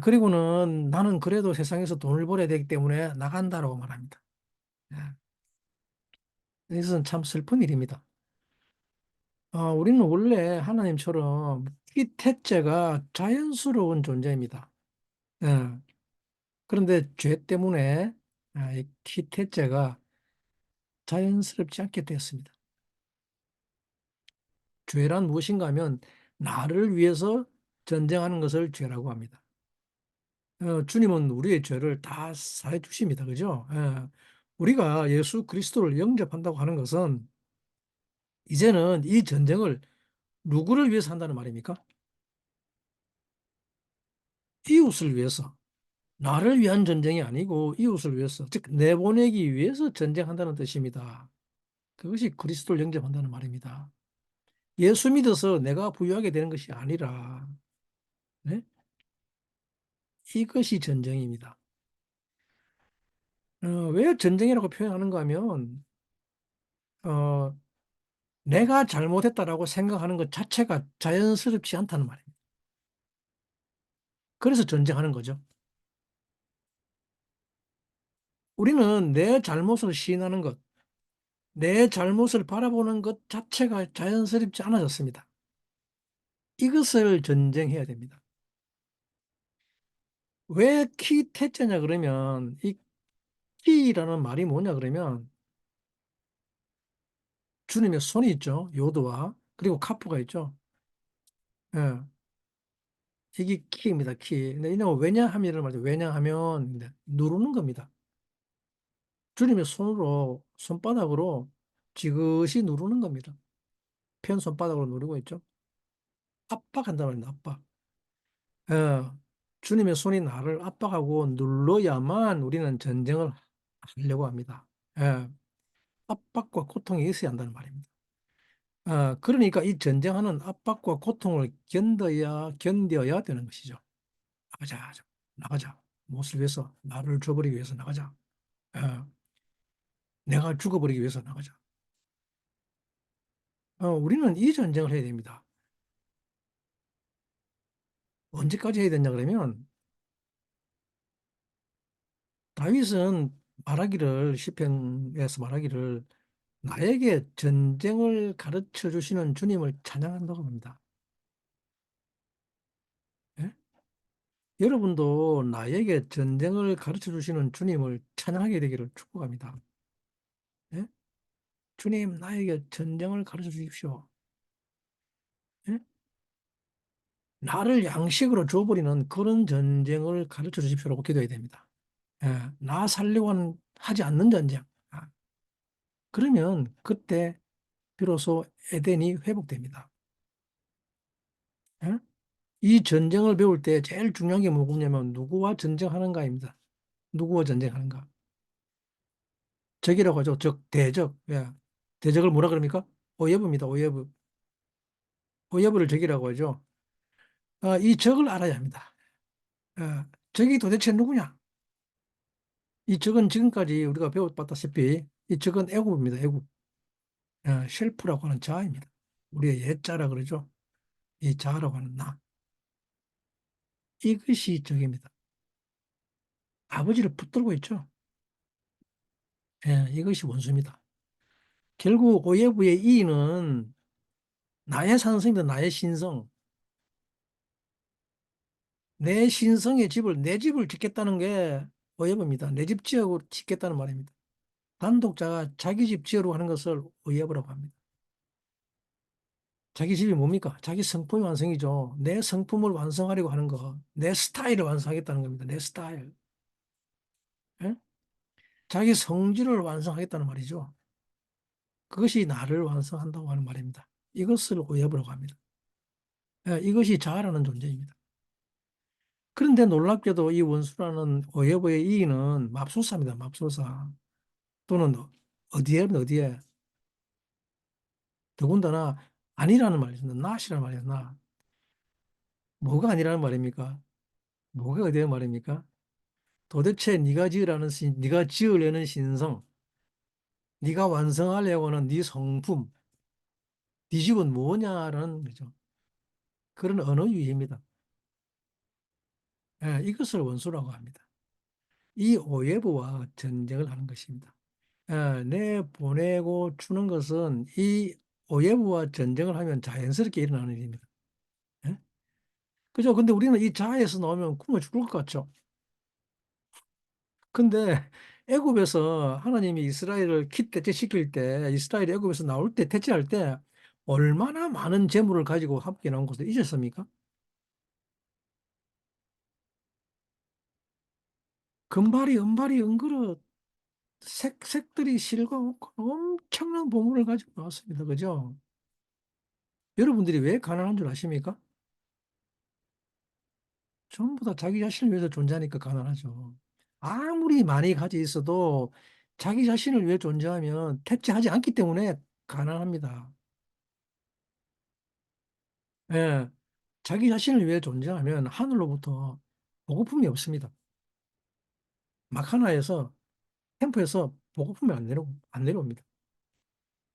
그리고는 나는 그래도 세상에서 돈을 벌어야 되기 때문에 나간다라고 말합니다. 예. 이것은 참 슬픈 일입니다. 우리는 원래 하나님처럼 피태죄가 자연스러운 존재입니다. 예. 그런데 죄 때문에 이 피태죄가 자연스럽지 않게 되었습니다. 죄란 무엇인가 하면 나를 위해서 전쟁하는 것을 죄라고 합니다. 주님은 우리의 죄를 다 사해 주십니다. 그죠? 우리가 예수 그리스도를 영접한다고 하는 것은 이제는 이 전쟁을 누구를 위해서 한다는 말입니까? 이웃을 위해서, 나를 위한 전쟁이 아니고 이웃을 위해서, 즉 내보내기 위해서 전쟁한다는 뜻입니다. 그것이 그리스도를 영접한다는 말입니다. 예수 믿어서 내가 부유하게 되는 것이 아니라, 네? 이것이 전쟁입니다. 왜 전쟁이라고 표현하는가 하면, 어, 내가 잘못했다라고 생각하는 것 자체가 자연스럽지 않다는 말입니다. 그래서 전쟁하는 거죠. 우리는 내 잘못을 시인하는 것, 내 잘못을 바라보는 것 자체가 자연스럽지 않아졌습니다. 이것을 전쟁해야 됩니다. 왜 키태자냐 그러면, 이 키라는 말이 뭐냐 그러면, 주님의 손이 있죠. 요도와 그리고 카프가 있죠. 예, 이게 키입니다. 키. 근데 이는 왜냐함이라는 말이죠. 왜냐하면 이제 누르는 겁니다. 주님의 손으로 손바닥으로 지그시 누르는 겁니다. 편 손바닥으로 누르고 있죠. 압박한단 말입니다. 압박. 예, 주님의 손이 나를 압박하고 눌러야만 우리는 전쟁을 하려고 합니다. 예, 압박과 고통이 있어야 한다는 말입니다. 그러니까 이 전쟁하는 압박과 고통을 견뎌야 되는 것이죠. 나가자, 나가자. 무엇을 위해서? 나를 줘버리기 위해서 나가자. 어, 내가 죽어버리기 위해서 나가자. 우리는 이 전쟁을 해야 됩니다. 언제까지 해야 되냐 그러면 다윗은 말하기를 시편에서 말하기를 나에게 전쟁을 가르쳐 주시는 주님을 찬양한다고 합니다. 예? 여러분도 나에게 전쟁을 가르쳐 주시는 주님을 찬양하게 되기를 축복합니다. 예? 주님, 나에게 전쟁을 가르쳐 주십시오. 예? 나를 양식으로 줘버리는 그런 전쟁을 가르쳐 주십시오라고 기도해야 됩니다. 예, 나 살려고 하지 않는 전쟁. 그러면 그때 비로소 에덴이 회복됩니다. 예? 이 전쟁을 배울 때 제일 중요한 게 뭐냐면 누구와 전쟁하는가입니다. 누구와 전쟁하는가. 적이라고 하죠. 적, 대적. 예. 대적을 뭐라 그럽니까? 오예부입니다. 오예부. 오예부를 적이라고 하죠. 이 적을 알아야 합니다. 적이 도대체 누구냐? 이 적은 지금까지 우리가 배워봤다시피 이 적은 애국입니다. 애국. 쉘프라고 하는 자아입니다. 우리의 옛자라 그러죠. 이 자아라고 하는 나. 이것이 적입니다. 아버지를 붙들고 있죠. 이것이 원수입니다. 결국 오예부의 이는 나의 산성입니다. 나의 신성. 내 신성의 집을, 내 집을 짓겠다는 게 오예부입니다. 내 집 지으고 짓겠다는 말입니다. 단독자가 자기 집 지으려고 하는 것을 오예부라고 합니다. 자기 집이 뭡니까? 자기 성품의 완성이죠. 내 성품을 완성하려고 하는 거, 내 스타일을 완성하겠다는 겁니다. 내 스타일. 예? 자기 성질을 완성하겠다는 말이죠. 그것이 나를 완성한다고 하는 말입니다. 이것을 오예부라고 합니다. 이것이 자아라는 존재입니다. 그런데 놀랍게도 이 원수라는 오예부의 이의는 맙술사입니다. 맙술사. 또는 어디에 더군다나 아니라는 말이 있습니다. not이라는 말이에요. not. 뭐가 아니라는 말입니까? 뭐가 어디에 말입니까? 도대체 네가 지으려는 신성, 네가 완성하려고 하는 네 성품, 네 집은 뭐냐라는 거죠. 그런 언어 유희입니다. 이것을 원수라고 합니다. 이 오예부와 전쟁을 하는 것입니다. 내 보내고 주는 것은 이 오예부와 전쟁을 하면 자연스럽게 일어나는 일입니다. 예? 그죠? 근데 우리는 이 자에서 나오면 굶어 죽을 것 같죠? 근데 애굽에서 하나님이 이스라엘을 대체시킬 때, 이스라엘이 애굽에서 나올 때, 대체할 때 얼마나 많은 재물을 가지고 함께 나온 것을 잊었습니까? 금발이, 은발이, 은그릇, 색들이 실과 엄청난 보물을 가지고 나왔습니다. 그죠? 여러분들이 왜 가난한 줄 아십니까? 전부 다 자기 자신을 위해서 존재하니까 가난하죠. 아무리 많이 가지 있어도 자기 자신을 위해 존재하면 택지하지 않기 때문에 가난합니다. 예, 자기 자신을 위해 존재하면 하늘로부터 보급품이 없습니다. 막 하나에서 캠프에서 보급품이 안 내려옵니다.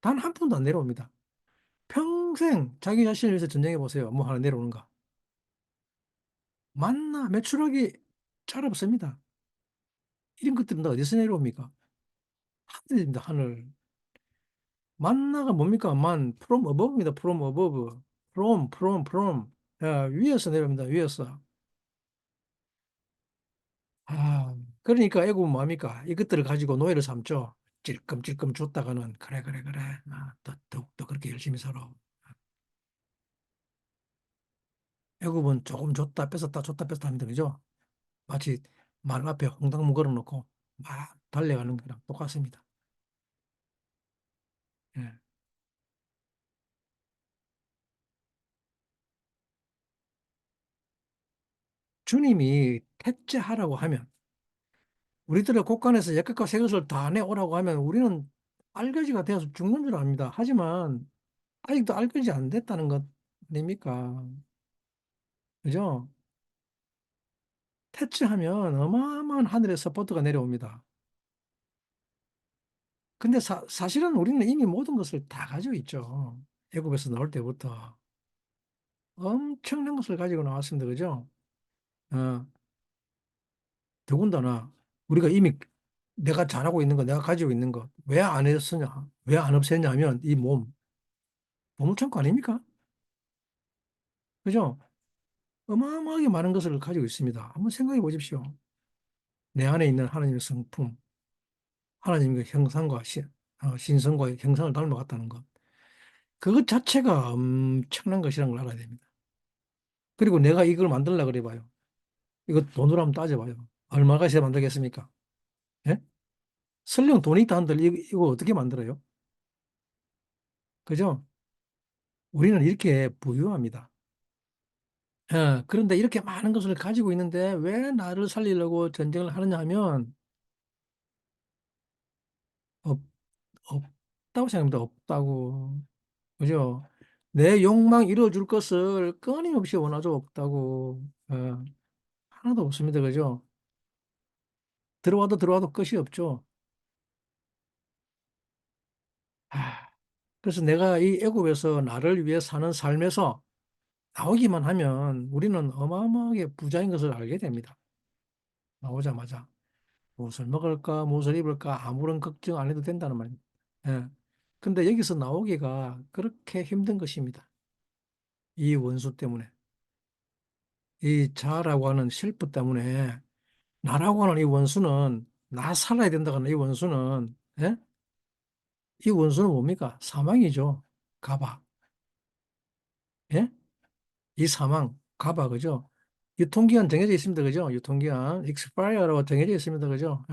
단 한 푼도 안 내려옵니다. 평생 자기 자신을 위해서 전쟁해 보세요. 뭐 하나 내려오는가? 만나 매출하기 잘 없습니다. 이런 것들은 다 어디서 내려옵니까? 하늘입니다, 하늘. 만나가 뭡니까? from above입니다. from above. from. 야, 위에서 내려옵니다. 위에서. 아, 그러니까 애국은 뭡니까? 이것들을 가지고 노예를 삼죠. 찔끔찔끔 줬다가는 그래. 아, 더욱더 그렇게 열심히 살아. 애국은 조금 줬다 뺏었다 줬다 뺏었다 합니다. 그죠? 마치 말 앞에 홍당무 걸어놓고 막 달려가는 거랑 똑같습니다. 예. 주님이 택제하라고 하면 우리들의 곳간에서 옛것과 새것을 다 내오라고 하면 우리는 알거지가 되어서 죽는 줄 압니다. 하지만 아직도 알거지 안 됐다는 것 아닙니까? 그죠? 퇴치하면 어마어마한 하늘의 서포트가 내려옵니다. 근데 사실은 우리는 이미 모든 것을 다 가지고 있죠. 애굽에서 나올 때부터 엄청난 것을 가지고 나왔습니다. 그죠? 어, 더군다나 우리가 이미 내가 잘하고 있는 거, 내가 가지고 있는 거, 왜 안 했었냐? 왜 안 없앴냐 하면 이 보물창고 아닙니까? 그죠? 어마어마하게 많은 것을 가지고 있습니다. 한번 생각해 보십시오. 내 안에 있는 하나님의 성품, 하나님의 형상과 신성과 형상을 닮아갔다는 것. 그것 자체가 엄청난 것이라는 걸 알아야 됩니다. 그리고 내가 이걸 만들려고 그래 봐요. 이거 돈으로 한번 따져봐요. 얼마가 있어야 만들겠습니까? 예? 설령 돈이 있다 한들 이거 어떻게 만들어요? 그죠? 우리는 이렇게 부유합니다. 그런데 이렇게 많은 것을 가지고 있는데 왜 나를 살리려고 전쟁을 하느냐 하면 없, 없다고 생각합니다. 없다고. 그죠? 내 욕망 이루어줄 것을 끊임없이 원하죠. 없다고. 하나도 없습니다. 그죠? 들어와도 끝이 없죠. 아, 그래서 내가 이 애굽에서 나를 위해 사는 삶에서 나오기만 하면 우리는 어마어마하게 부자인 것을 알게 됩니다. 나오자마자 무엇을 먹을까, 무엇을 입을까 아무런 걱정 안 해도 된다는 말입니다. 예. 근데 여기서 나오기가 그렇게 힘든 것입니다. 이 원수 때문에. 이 자라고 하는 실프 때문에 나라고 하는 이 원수는 나 살아야 된다고 하는 이 원수는 예? 이 원수는 뭡니까? 사망이죠. 가봐. 예? 이 사망, 가봐, 그죠? 유통기한 정해져 있습니다, 그죠? 유통기한, expire라고 정해져 있습니다, 그죠?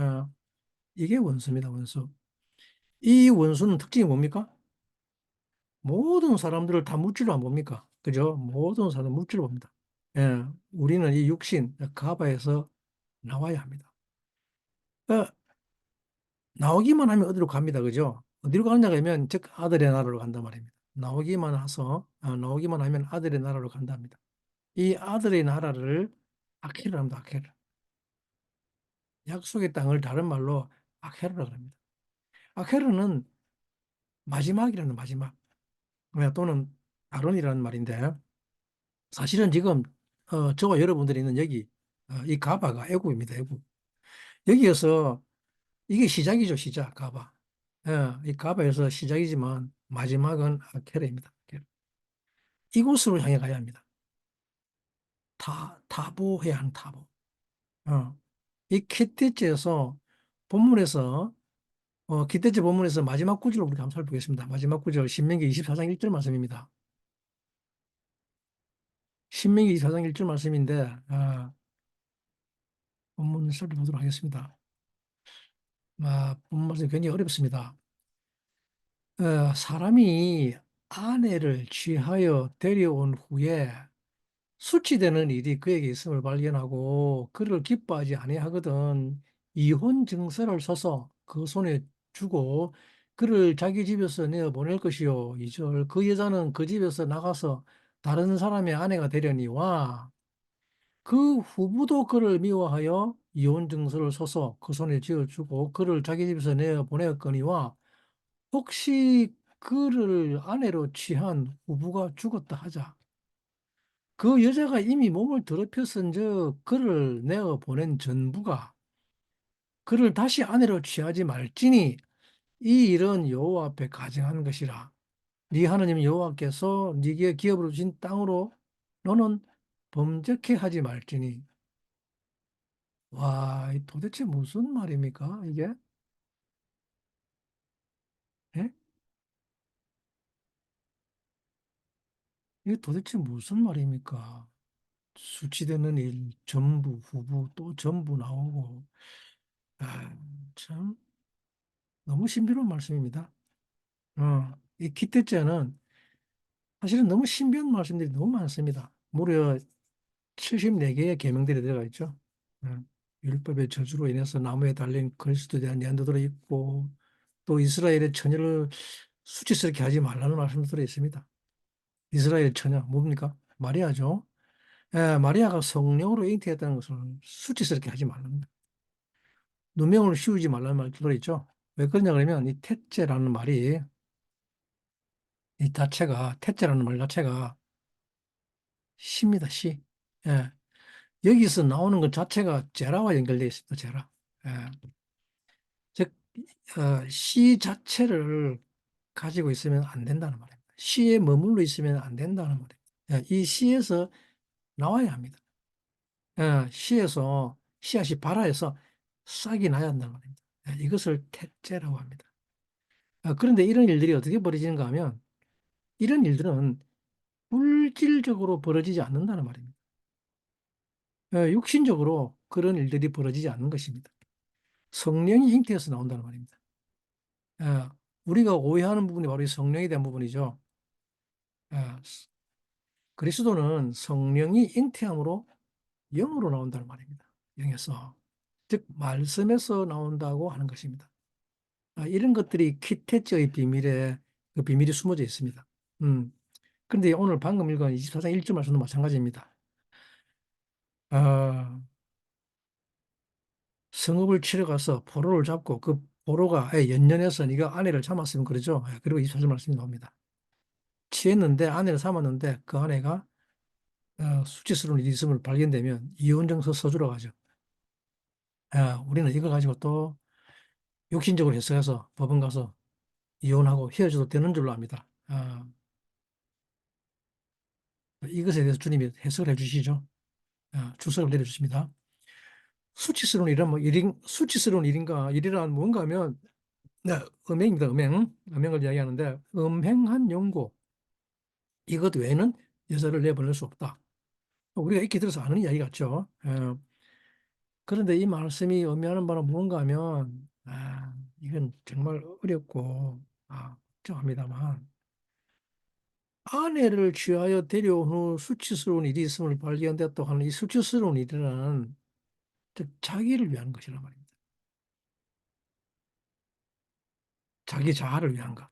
이게 원수입니다, 원수. 이 원수는 특징이 뭡니까? 모든 사람들을 다 물질로 안 봅니까? 그죠? 모든 사람 물질로 봅니다. 예, 우리는 이 육신, 가바에서 나와야 합니다. 어, 나오기만 하면 어디로 갑니다, 그죠? 어디로 가느냐가 하면, 즉, 아들의 나라로 간단 말입니다. 나오기만 하면 아들의 나라로 간답니다. 이 아들의 나라를 아케르 합니다, 아케르. 약속의 땅을 다른 말로 아케르라고 합니다. 아케르는 마지막이라는 마지막, 또는 아론이라는 말인데, 사실은 지금 저와 여러분들이 있는 여기 이 가바가 애국입니다, 애국. 여기에서 이게 시작이죠, 시작 가바. 이 가바에서 시작이지만 마지막은 아케르입니다. 아케르. 이곳으로 향해 가야 합니다. 타보해야 하는 타보. 어. 이 키티체에서 본문에서 기대제 본문에서 마지막 구절을 우리가 한번 살펴보겠습니다. 마지막 구절 신명기 24장 1절 말씀입니다. 신명기 24장 1절 말씀인데 본문 살펴보도록 하겠습니다. 본문 말씀 굉장히 어렵습니다. 사람이 아내를 취하여 데려온 후에 수치되는 일이 그에게 있음을 발견하고 그를 기뻐하지 아니하거든 이혼 증서를 써서 그 손에 주고 그를 자기 집에서 내어 보낼 것이요. 2절 그 여자는 그 집에서 나가서 다른 사람의 아내가 되려니와 그 후부도 그를 미워하여 이혼 증서를 써서 그 손에 쥐어주고 그를 자기 집에서 내어 보냈거니와 혹시 그를 아내로 취한 후부가 죽었다 하자. 그 여자가 이미 몸을 더럽혔은즉 그를 내어 보낸 전부가 그를 다시 아내로 취하지 말지니 이 일은 여호와 앞에 가증한 것이라. 네 하나님 여호와께서 네게 기업으로 주신 땅으로 너는 범죄케 하지 말지니. 와, 이 도대체 무슨 말입니까? 이게? 예? 이게 도대체 무슨 말입니까? 수치되는 일, 전부, 후부, 또 전부 나오고. 아, 참, 너무 신비로운 말씀입니다. 이 기태째는 사실은 너무 신비한 말씀들이 너무 많습니다. 무려 74개의 계명들이 들어가 있죠. 어, 율법의 저주로 인해서 나무에 달린 그리스도에 대한 연도들이 있고 또 이스라엘의 처녀를 수치스럽게 하지 말라는 말씀도 들어 있습니다. 이스라엘 처녀 뭡니까? 마리아죠. 예, 마리아가 성령으로 잉태했다는 것을 수치스럽게 하지 말라는 거예요. 누명을 씌우지 말라는 말도 들어 있죠. 왜 그러냐 그러면 이 태째라는 말이 이 자체가 태째라는 말 자체가 시입니다. 시. 예. 여기서 나오는 것 자체가 제라와 연결되어 있습니다. 제라. 예. 즉, 시 자체를 가지고 있으면 안 된다는 말입니다. 시에 머물러 있으면 안 된다는 말입니다. 예, 이 시에서 나와야 합니다. 예, 시에서 씨앗이 발아에서 싹이 나야 한다는 말입니다. 예, 이것을 태째라고 합니다. 그런데 이런 일들이 어떻게 벌어지는가 하면 이런 일들은 물질적으로 벌어지지 않는다는 말입니다. 육신적으로 그런 일들이 벌어지지 않는 것입니다. 성령이 잉태해서 나온다는 말입니다. 예, 우리가 오해하는 부분이 바로 이 성령에 대한 부분이죠. 예, 그리스도는 성령이 잉태함으로 영으로 나온다는 말입니다. 영에서. 즉, 말씀에서 나온다고 하는 것입니다. 이런 것들이 키테츠의 비밀에 그 비밀이 숨어져 있습니다. 음. 그런데 오늘 방금 읽은 24장 1절 말씀도 마찬가지입니다. 아, 성읍을 치러 가서 포로를 잡고 그 포로가 연연해서 네가 아내를 참았으면 그러죠. 그리고 24절 말씀이 나옵니다. 취했는데 아내를 삼았는데 그 아내가 수치스러운 일이 있음을 발견되면 이혼정서 써주러 가죠. 우리는 이걸 가지고 또 육신적으로 해석해서 법원 가서 이혼하고 헤어져도 되는 줄로 압니다. 이것에 대해서 주님이 해석을 해주시죠. 출석을 내려주십니다. 수치스러운 일은 뭐 수치스러운 일인가 일이란 뭔가 하면 네, 음행입니다. 음행을 이야기하는데 음행한 용고 이것 외에는 여자를 내보낼 수 없다. 우리가 익히 들어서 아는 이야기 같죠. 그런데 이 말씀이 의미하는 바는 무언가 하면 이건 정말 어렵고 복잡합니다만 아내를 취하여 데려온 후 수치스러운 일이 있음을 발견되었다고 하는 이 수치스러운 일이라는 즉 자기를 위한 것이란 말입니다. 자기 자아를 위한 것.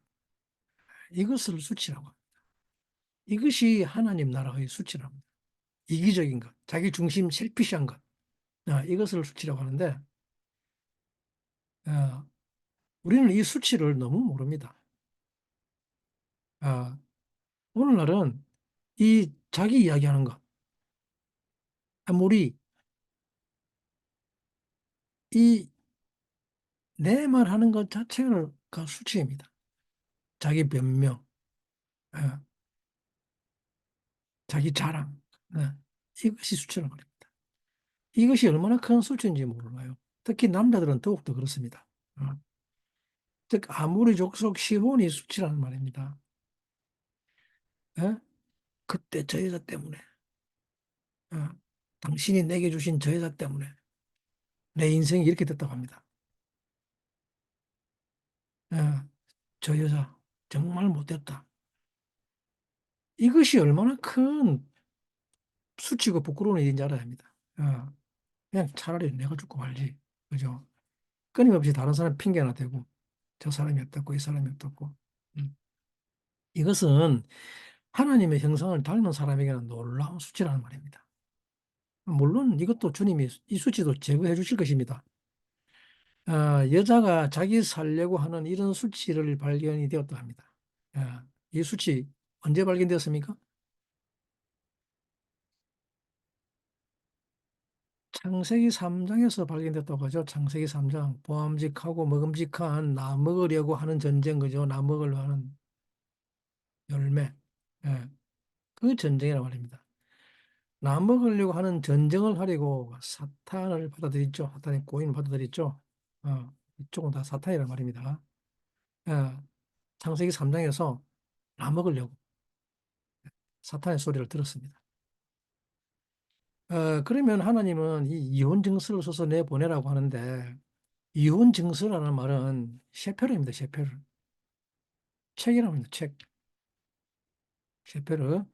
이것을 수치라고 합니다. 이것이 하나님 나라의 수치랍니다. 이기적인 것, 자기 중심 셀피시한 것. 이것을 수치라고 하는데 어, 우리는 이 수치를 너무 모릅니다. 어, 오늘날은 이 자기 이야기하는 것, 아무리 이 내 말하는 것 자체가 수치입니다. 자기 변명, 어, 자기 자랑, 이것이 수치라는 겁니다. 이것이 얼마나 큰 수치인지 몰라요. 특히 남자들은 더욱더 그렇습니다. 어, 즉 아무리 족속 시혼이 수치라는 말입니다. 예? 그때 저 여자 때문에, 어, 당신이 내게 주신 저 여자 때문에 내 인생이 이렇게 됐다고 합니다. 예, 저 여자 정말 못됐다. 이것이 얼마나 큰 수치고 부끄러운 일인지 알아야 합니다. 그냥 차라리 내가 죽고 말지. 그죠? 끊임없이 다른 사람 핑계나 대고, 저 사람이 어떻고, 이 사람이 어떻고. 음. 이것은 하나님의 형상을 닮은 사람에게는 놀라운 수치라는 말입니다. 물론 이것도 주님이 이 수치도 제거해 주실 것입니다. 여자가 자기 살려고 하는 이런 수치를 발견이 되었다 합니다. 이 수치 언제 발견되었습니까? 창세기 3장에서 발견됐다고 하죠. 창세기 3장. 보암직하고 먹음직한 나 먹으려고 하는 전쟁, 그죠? 나 먹으려고 하는 열매. 예, 그 전쟁이란 말입니다. 나 먹으려고 하는 전쟁을 하려고 사탄을 받아들였죠. 사탄의 고인을 받아들였죠. 이쪽은 다 사탄이란 말입니다. 예, 창세기 3장에서 나 먹으려고 사탄의 소리를 들었습니다. 그러면 하나님은 이 이혼 증서를 써서 내보내라고 하는데, 이혼 증서라는 말은 셰페르입니다. 셰페르. 책이라고 합니다. 책. 셰페르.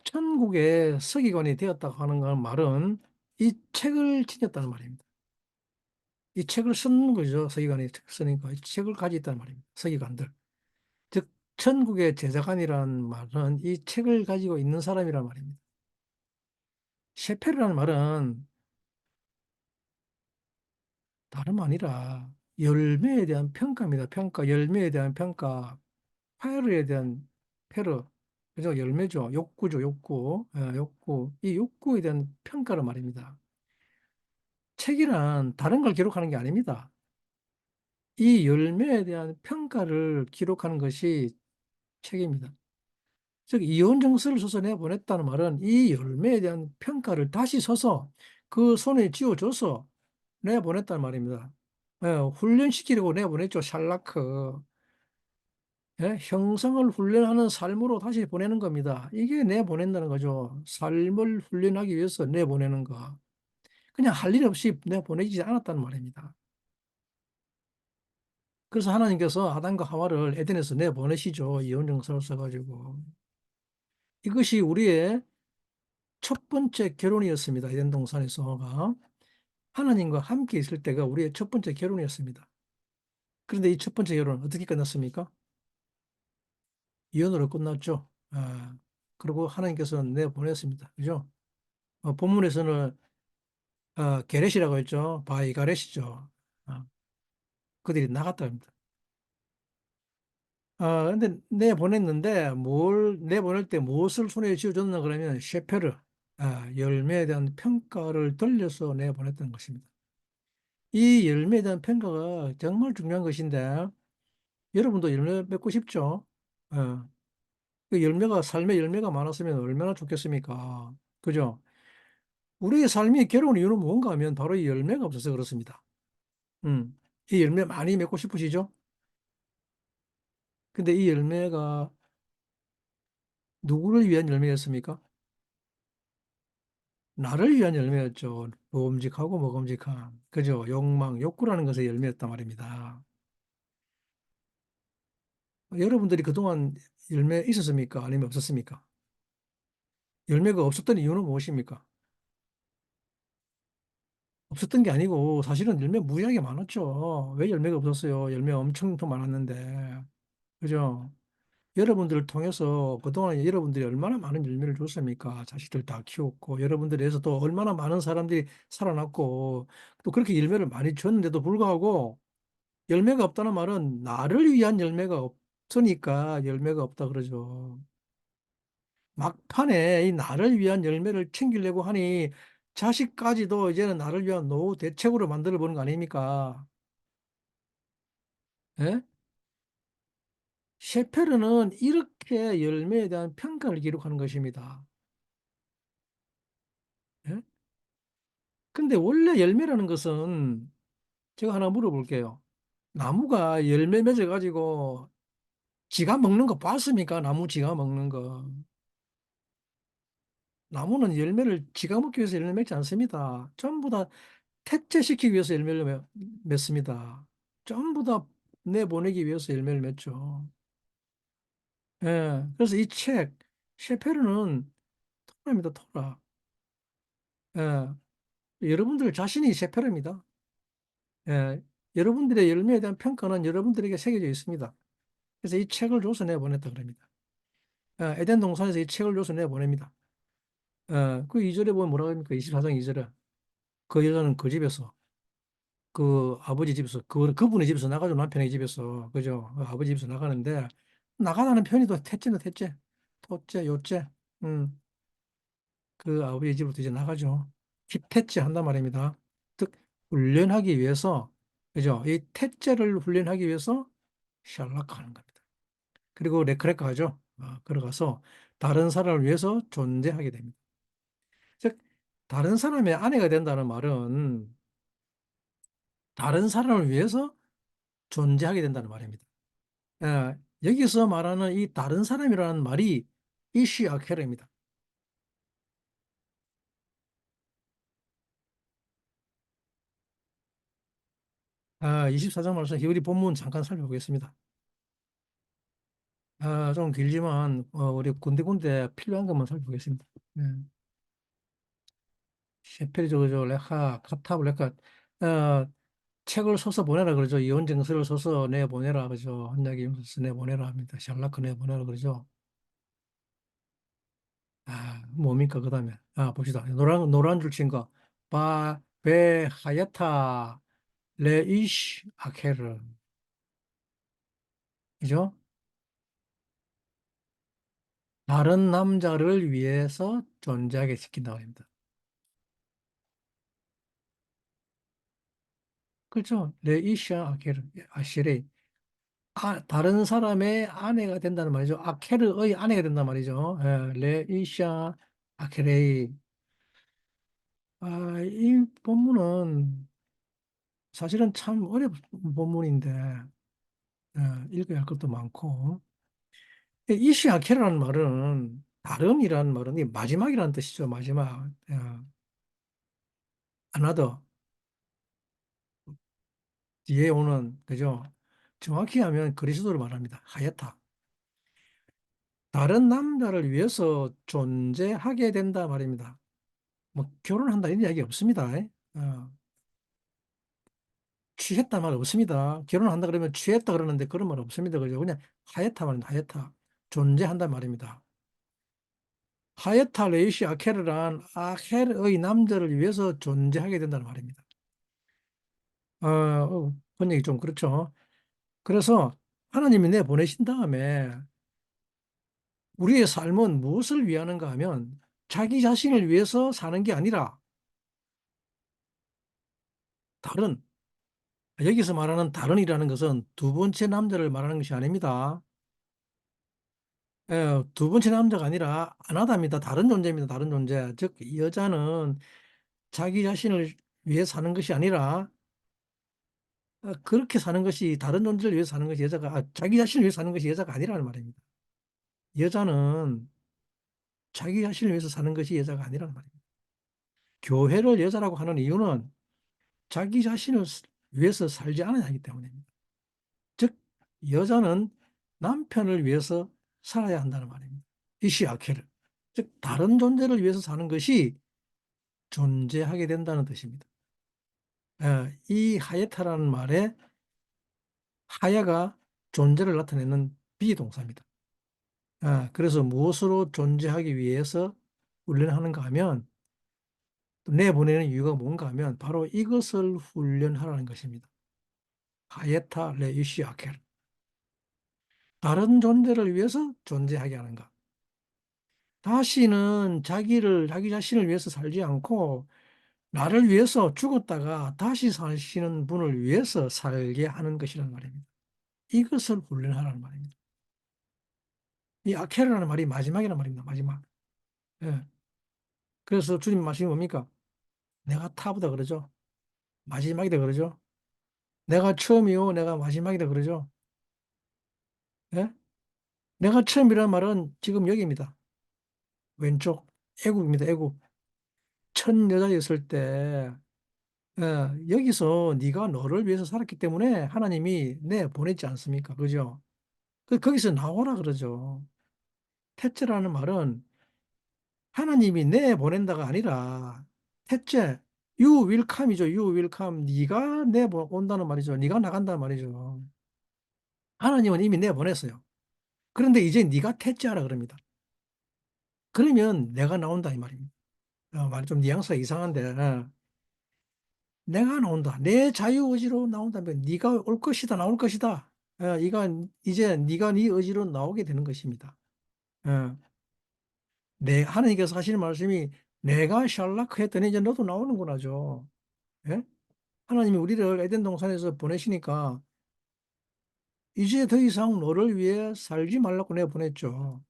천국의 서기관이 되었다고 하는 건 말은 이 책을 지녔다는 말입니다. 이 책을 쓰는 거죠. 서기관이 책 쓰니까 이 책을 가지고 있다는 말입니다. 서기관들. 즉, 천국의 제사관이라는 말은 이 책을 가지고 있는 사람이란 말입니다. 셰페르라는 말은 다름 아니라 열매에 대한 평가입니다. 평가, 열매에 대한 평가, 페르에 대한 페르, 그죠? 열매죠. 욕구죠, 욕구. 욕구. 이 욕구에 대한 평가를 말입니다. 책이란 다른 걸 기록하는 게 아닙니다. 이 열매에 대한 평가를 기록하는 것이 책입니다. 즉, 이혼 정서를 써서 내보냈다는 말은 이 열매에 대한 평가를 다시 써서 그 손에 쥐어줘서 내보냈다는 말입니다. 훈련시키려고 내보냈죠. 샬라크. 형성을 훈련하는 삶으로 다시 보내는 겁니다. 이게 내보낸다는 거죠. 삶을 훈련하기 위해서 내보내는 거. 그냥 할 일 없이 내보내지 않았다는 말입니다. 그래서 하나님께서 아담과 하와를 에덴에서 내보내시죠. 이혼정서를 써가지고. 이것이 우리의 첫 번째 결혼이었습니다. 에덴 동산에서가. 하나님과 함께 있을 때가 우리의 첫 번째 결혼이었습니다. 그런데 이 첫 번째 결혼 어떻게 끝났습니까? 이혼으로 끝났죠. 그리고 하나님께서 내보냈습니다. 그죠? 본문에서는 게렛이라고 했죠. 바이가렛이죠. 그들이 나갔다 합니다. 근데 내보냈는데 내보낼 때 무엇을 손에 쥐어줬나 그러면 셰페르, 열매에 대한 평가를 돌려서 내보냈던 것입니다. 이 열매에 대한 평가가 정말 중요한 것인데 여러분도 열매 맺고 싶죠? 어, 그 열매가 삶의 열매가 많았으면 얼마나 좋겠습니까? 그죠? 우리의 삶이 괴로운 이유는 뭔가 하면 바로 이 열매가 없어서 그렇습니다. 음, 이 열매 많이 맺고 싶으시죠? 근데 이 열매가 누구를 위한 열매였습니까? 나를 위한 열매였죠. 보험직하고 먹음직한. 그죠? 욕망, 욕구라는 것의 열매였단 말입니다. 여러분들이 그동안 열매 있었습니까? 아니면 없었습니까? 열매가 없었던 이유는 무엇입니까? 없었던 게 아니고 사실은 열매 무지하게 많았죠. 왜 열매가 없었어요? 열매 엄청 더 많았는데. 그죠? 여러분들을 통해서 그동안 여러분들이 얼마나 많은 열매를 줬습니까? 자식들 다 키웠고, 여러분들에서 또 얼마나 많은 사람들이 살아났고, 또 그렇게 열매를 많이 줬는데도 불구하고, 열매가 없다는 말은 나를 위한 열매가 없으니까 열매가 없다 그러죠. 막판에 이 나를 위한 열매를 챙기려고 하니, 자식까지도 이제는 나를 위한 노후 대책으로 만들어 보는 거 아닙니까? 예? 셰페르는 이렇게 열매에 대한 평가를 기록하는 것입니다. 예? 근데 원래 열매라는 것은 제가 하나 물어볼게요. 나무가 열매 맺어가지고 지가 먹는 거 봤습니까? 나무 지가 먹는 거. 나무는 열매를 지가 먹기 위해서 열매 맺지 않습니다. 전부 다 퇴째시키기 위해서 열매를 맺습니다. 전부 다 내보내기 위해서 열매를 맺죠. 그래서 이 책, 셰페르는 토라입니다, 토라. 예, 여러분들 자신이 셰페르입니다. 예, 여러분들의 열매에 대한 평가는 여러분들에게 새겨져 있습니다. 그래서 이 책을 줘서 내보냈다 그럽니다. 에덴 동산에서 이 책을 줘서 내보냅니다. 그 2절에 보면 뭐라고 합니까? 24장 2절에. 그 여자는 그 집에서, 그 아버지 집에서, 그분의 집에서 나가죠. 남편의 집에서. 그죠? 그 아버지 집에서 나가는데, 나가다는 편의도 택째는 택째. 토째, 요째. 음, 그 아버지 집으로 이제 나가죠. 기택째 한단 말입니다. 즉, 훈련하기 위해서, 그죠? 이 택째를 훈련하기 위해서 샬락하는 겁니다. 그리고 레크레크 하죠. 걸어가서 다른 사람을 위해서 존재하게 됩니다. 즉, 다른 사람의 아내가 된다는 말은 다른 사람을 위해서 존재하게 된다는 말입니다. 여기서 말하는 이 다른 사람이라는 말이 이시 아케르입니다. 24장 말씀 히브리 본문 잠깐 살펴보겠습니다. 좀 길지만 우리 군데군데 필요한 것만 살펴보겠습니다. 네. 셰페리 저거죠 레카 카타브 레카 어, 책을 써서 보내라 그러죠. 이혼증서를 써서 내보내라 그러죠. 한자기 써서 내보내라 합니다. 샬라크 내보내라 그러죠. 뭡니까 그다음에 봅시다. 노란 줄 친 거. 베 하야타 레이시 아케르 그죠? 다른 남자를 위해서 존재하게 시킨다고 합니다. 그렇죠? 레이시아 아케르 아시레 다른 사람의 아내가 된다는 말이죠. 아케르의 아내가 된단 말이죠. 레이샤 아케레이. 이 본문은 사실은 참 어려운 본문인데, 읽어야 할 것도 많고. 이시 아케르라는 말은, 다름이라는 말은 이 마지막이라는 뜻이죠. 마지막. another. 뒤에 오는, 그죠? 정확히 하면 그리스도를 말합니다. 하야타. 다른 남자를 위해서 존재하게 된다 말입니다. 뭐 결혼한다 이런 이야기 없습니다. 어, 취했다 말 없습니다. 결혼한다 그러면 취했다 그러는데 그런 말 없습니다. 그죠? 그냥 하였다 말입니다. 하였다. 존재한다 말입니다. 하였다 레이시 아케르란 아케르의 남자를 위해서 존재하게 된다는 말입니다. 번역이 좀 그렇죠. 그래서 하나님이 내 보내신 다음에 우리의 삶은 무엇을 위하는가 하면 자기 자신을 위해서 사는 게 아니라 다른 여기서 말하는 다른이라는 것은 두 번째 남자를 말하는 것이 아닙니다. 두 번째 남자가 아니라 아나다입니다. 다른 존재입니다. 다른 존재. 즉, 이 여자는 자기 자신을 위해 사는 것이 아니라 그렇게 사는 것이 다른 존재를 위해 사는 것이 여자가 자기 자신을 위해 사는 것이 여자가 아니라는 말입니다. 여자는 자기 자신을 위해서 사는 것이 여자가 아니라는 말입니다. 교회를 여자라고 하는 이유는 자기 자신을 위해서 살지 않아야 하기 때문입니다. 즉, 여자는 남편을 위해서 살아야 한다는 말입니다. 이시아케를. 즉, 다른 존재를 위해서 사는 것이 존재하게 된다는 뜻입니다. 이 하야타라는 말에 하야가 존재를 나타내는 비동사입니다. 그래서 무엇으로 존재하기 위해서 훈련하는가 하면 내보내는 이유가 뭔가 하면 바로 이것을 훈련하라는 것입니다. 하야타 레이시아켈. 다른 존재를 위해서 존재하게 하는가. 다시는 자기 자신을 위해서 살지 않고 나를 위해서 죽었다가 다시 사시는 분을 위해서 살게 하는 것이란 말입니다. 이것을 훈련하라는 말입니다. 이 아케르라는 말이 마지막이라는 말입니다. 마지막. 예. 그래서 주님 말씀이 뭡니까? 내가 타보다 그러죠. 마지막이다 그러죠. 내가 처음이요. 내가 마지막이다 그러죠. 예? 내가 처음이라는 말은 지금 여기입니다. 왼쪽. 애국입니다. 애국. 첫 여자였을 때 여기서 네가 너를 위해서 살았기 때문에 하나님이 내 보냈지 않습니까? 그죠? 거기서 나오라 그러죠. 태초라는 말은 하나님이 내보낸다가 아니라 택째, you will come이죠. you will come. 네가 내온다는 말이죠. 네가 나간다는 말이죠. 하나님은 이미 내보냈어요. 그런데 이제 네가 택째하라 그럽니다. 그러면 내가 나온다 이 말입니다. 말이 좀 뉘앙스가 이상한데 내가 나온다. 내 자유의지로 나온다면 네가 올 것이다. 나올 것이다. 이제 네가 네 의지로 나오게 되는 것입니다. 어, 하나님께서 하시는 말씀이 내가 샬라크 했더니 이제 너도 나오는구나죠. 예? 하나님이 우리를 에덴 동산에서 보내시니까 이제 더 이상 너를 위해 살지 말라고 내보냈죠.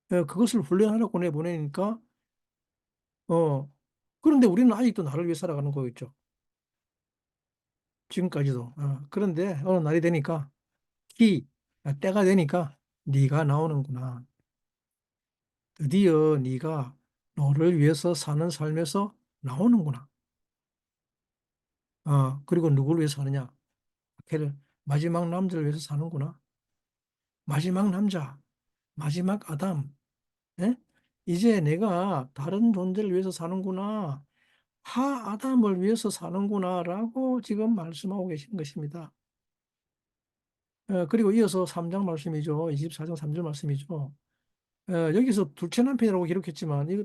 그것을 훈련하라고 내보내니까 어, 그런데 우리는 아직도 나를 위해 살아가는 거겠죠. 지금까지도. 그런데 어느 날이 되니까 때가 되니까 네가 나오는구나. 드디어 네가 너를 위해서 사는 삶에서 나오는구나. 그리고 누구를 위해서 사느냐? 걔를 마지막 남자를 위해서 사는구나. 마지막 남자, 마지막 아담. 예? 이제 내가 다른 존재를 위해서 사는구나. 하 아담을 위해서 사는구나라고 지금 말씀하고 계시는 것입니다. 그리고 이어서 3장 말씀이죠. 24장 3절 말씀이죠. 여기서 둘째 남편이라고 기록했지만 이거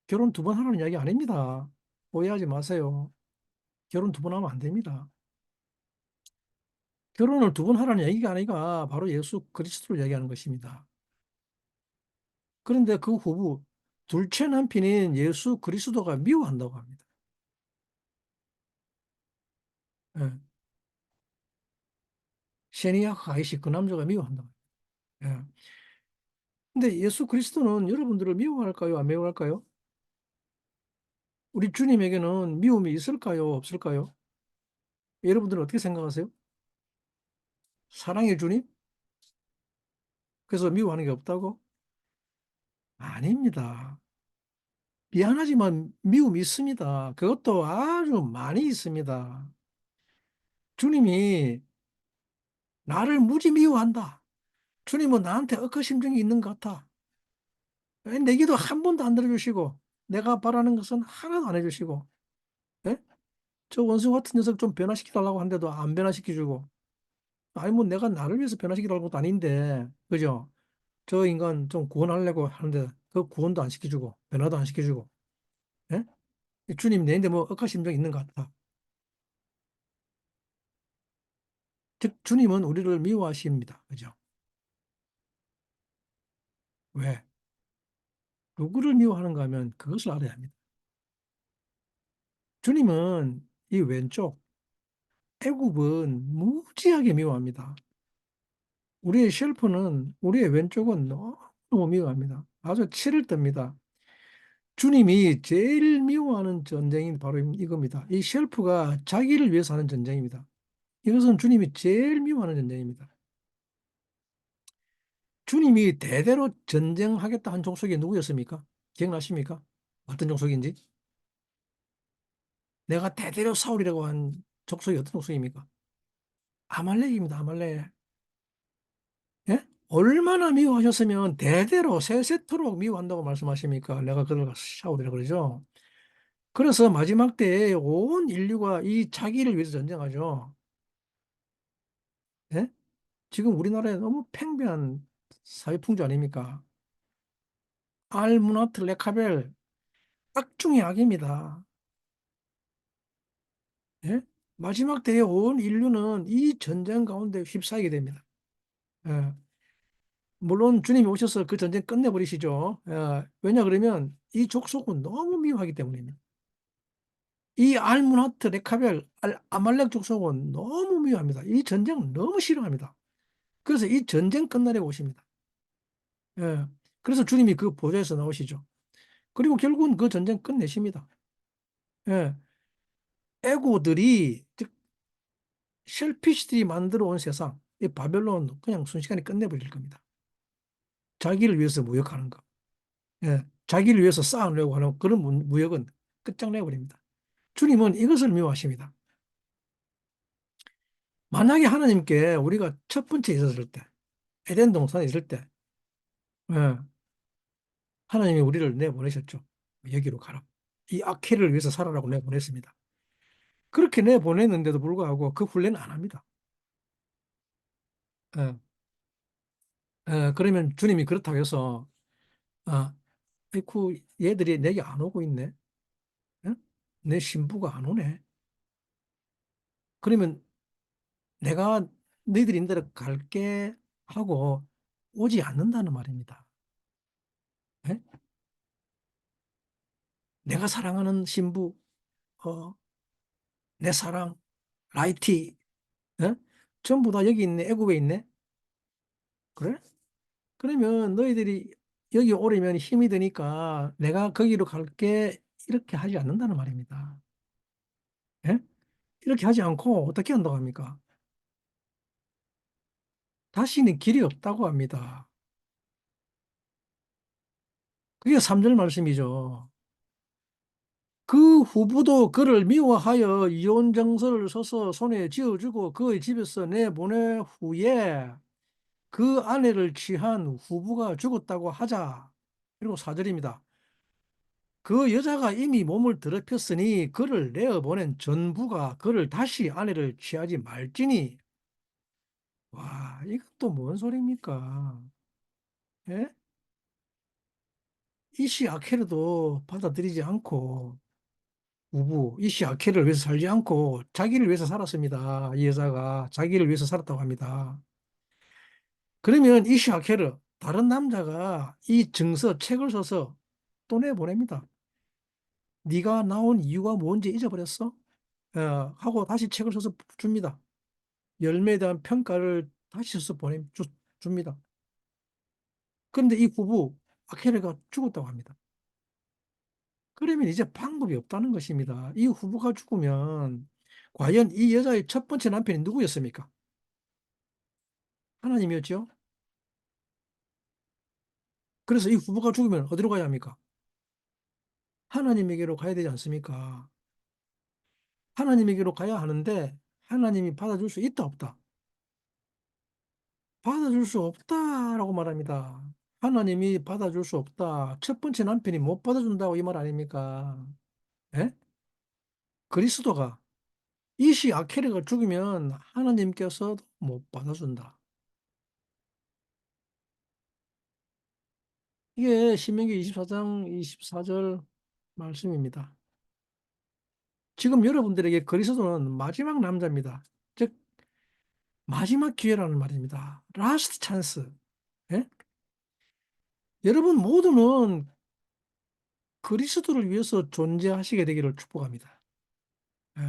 결혼 두 번 하라는 이야기 아닙니다. 오해하지 마세요. 결혼 두 번 하면 안 됩니다. 결혼을 두 번 하라는 얘기가 아니라 바로 예수 그리스도를 얘기하는 것입니다. 그런데 그 후부 둘째 남편인 예수 그리스도가 미워한다고 합니다. 예. 세니아카 아이시 그 남자가 미워한다고 합니다. 예. 근데 예수 그리스도는 여러분들을 미워할까요? 안 미워할까요? 우리 주님에게는 미움이 있을까요? 없을까요? 여러분들은 어떻게 생각하세요? 사랑의 주님? 그래서 미워하는 게 없다고? 아닙니다. 미안하지만 미움이 있습니다. 그것도 아주 많이 있습니다. 주님이 나를 무지 미워한다. 주님은 나한테 억하심정이 있는 것 같아. 내 기도 한 번도 안 들어주시고, 내가 바라는 것은 하나도 안 해주시고, 예? 저 원수 같은 녀석 좀 변화시켜달라고 하는데도 안 변화시켜주고, 아니, 뭐 내가 나를 위해서 변화시키라는 것도 아닌데, 그죠? 저 인간 좀 구원하려고 하는데, 그 구원도 안 시켜주고, 변화도 안 시켜주고, 예? 주님 내인데 뭐 억하심정 있는 것 같아. 즉, 주님은 우리를 미워하십니다. 그죠? 왜? 누구를 미워하는가 하면 그것을 알아야 합니다. 주님은 이 왼쪽, 애굽은 무지하게 미워합니다. 우리의 셰프는 우리의 왼쪽은 너무 미워합니다. 아주 치를 떱니다. 주님이 제일 미워하는 전쟁이 바로 이겁니다. 이 셰프가 자기를 위해서 하는 전쟁입니다. 이것은 주님이 제일 미워하는 전쟁입니다. 주님이 대대로 전쟁하겠다 한 족속이 누구였습니까? 기억나십니까? 어떤 족속인지? 내가 대대로 싸우리라고 한 족속이 어떤 족속입니까? 아말렉입니다. 아말렉. 예? 얼마나 미워하셨으면 대대로 세세토록 미워한다고 말씀하십니까? 내가 그를 샤오리라 그러죠. 그래서 마지막 때에 온 인류가 이 자기를 위해서 전쟁하죠. 예? 지금 우리나라에 너무 팽배한 사회풍조 아닙니까? 알무나트 레카벨 악중의 악입니다. 예? 마지막 때에 온 인류는 이 전쟁 가운데 휩싸이게 됩니다. 예. 물론 주님이 오셔서 그 전쟁 끝내버리시죠. 왜냐 그러면 이 족속은 너무 미워하기 때문입니다. 이 알문하트 레카벨 아말렉 족속은 너무 미워합니다. 이 전쟁을 너무 싫어합니다. 그래서 이 전쟁 끝날에 오십니다. 예. 그래서 주님이 그 보좌에서 나오시죠. 그리고 결국은 그 전쟁 끝내십니다. 예. 에고들이 즉 셀피시들이 만들어 온 세상, 이 바벨론 그냥 순식간에 끝내버릴 겁니다. 자기를 위해서 무역하는 거. 예. 자기를 위해서 쌓아내려고 하는 그런 무역은 끝장내버립니다. 주님은 이것을 미워하십니다. 만약에 하나님께 우리가 첫 번째 있었을 때, 에덴 동산에 있을 때, 예, 하나님이 우리를 내보내셨죠. 여기로 가라. 이 악해를 위해서 살아라고 내보냈습니다. 그렇게 내보냈는데도 불구하고 그 훈련을 안 합니다. 어, 그러면 주님이 그렇다고 해서, 아, 아이쿠, 얘들이 내게 안 오고 있네. 어? 내 신부가 안 오네. 그러면 내가 너희들이 인대로 갈게 하고 오지 않는다는 말입니다. 예? 내가 사랑하는 신부, 어, 내 사랑, 라이티, 어? 전부 다 여기 있네, 애굽에 있네. 그래? 그러면 너희들이 여기 오려면 힘이 드니까 내가 거기로 갈게 이렇게 하지 않는다는 말입니다. 예? 이렇게 하지 않고 어떻게 한다고 합니까? 다시는 길이 없다고 합니다. 그게 3절 말씀이죠. 그 후부도 그를 미워하여 이혼 정서를 써서 손에 쥐어주고 그의 집에서 내보낸 후에 그 아내를 취한 후부가 죽었다고 하자. 그리고 4절입니다. 그 여자가 이미 몸을 더럽혔으니 그를 내어보낸 전부가 그를 다시 아내를 취하지 말지니. 와, 이것도 뭔 소리입니까? 예? 이시 아케르도 받아들이지 않고 이시 아케를 위해서 살지 않고 자기를 위해서 살았습니다. 이 여자가 자기를 위해서 살았다고 합니다. 그러면 이시 아케르 다른 남자가 이 증서 책을 써서 또 내보냅니다. 네가 나온 이유가 뭔지 잊어버렸어? 하고 다시 책을 써서 줍니다. 열매에 대한 평가를 다시 써서 줍니다. 그런데 이 부부 아케르가 죽었다고 합니다. 그러면 이제 방법이 없다는 것입니다. 이 후보가 죽으면 과연 이 여자의 첫 번째 남편이 누구였습니까? 하나님이었죠. 그래서 이 후보가 죽으면 어디로 가야 합니까? 하나님에게로 가야 되지 않습니까? 하나님에게로 가야 하는데 하나님이 받아줄 수 있다 없다? 받아줄 수 없다라고 말합니다. 하나님이 받아줄 수 없다. 첫 번째 남편이 못 받아준다고 이 말 아닙니까? 예? 그리스도가 이시 아케르가 죽으면 하나님께서 못 받아준다. 이게 신명기 24장 24절 말씀입니다. 지금 여러분들에게 그리스도는 마지막 남자입니다. 즉 마지막 기회라는 말입니다. 라스트 찬스. 예? 여러분 모두는 그리스도를 위해서 존재하시게 되기를 축복합니다. 예.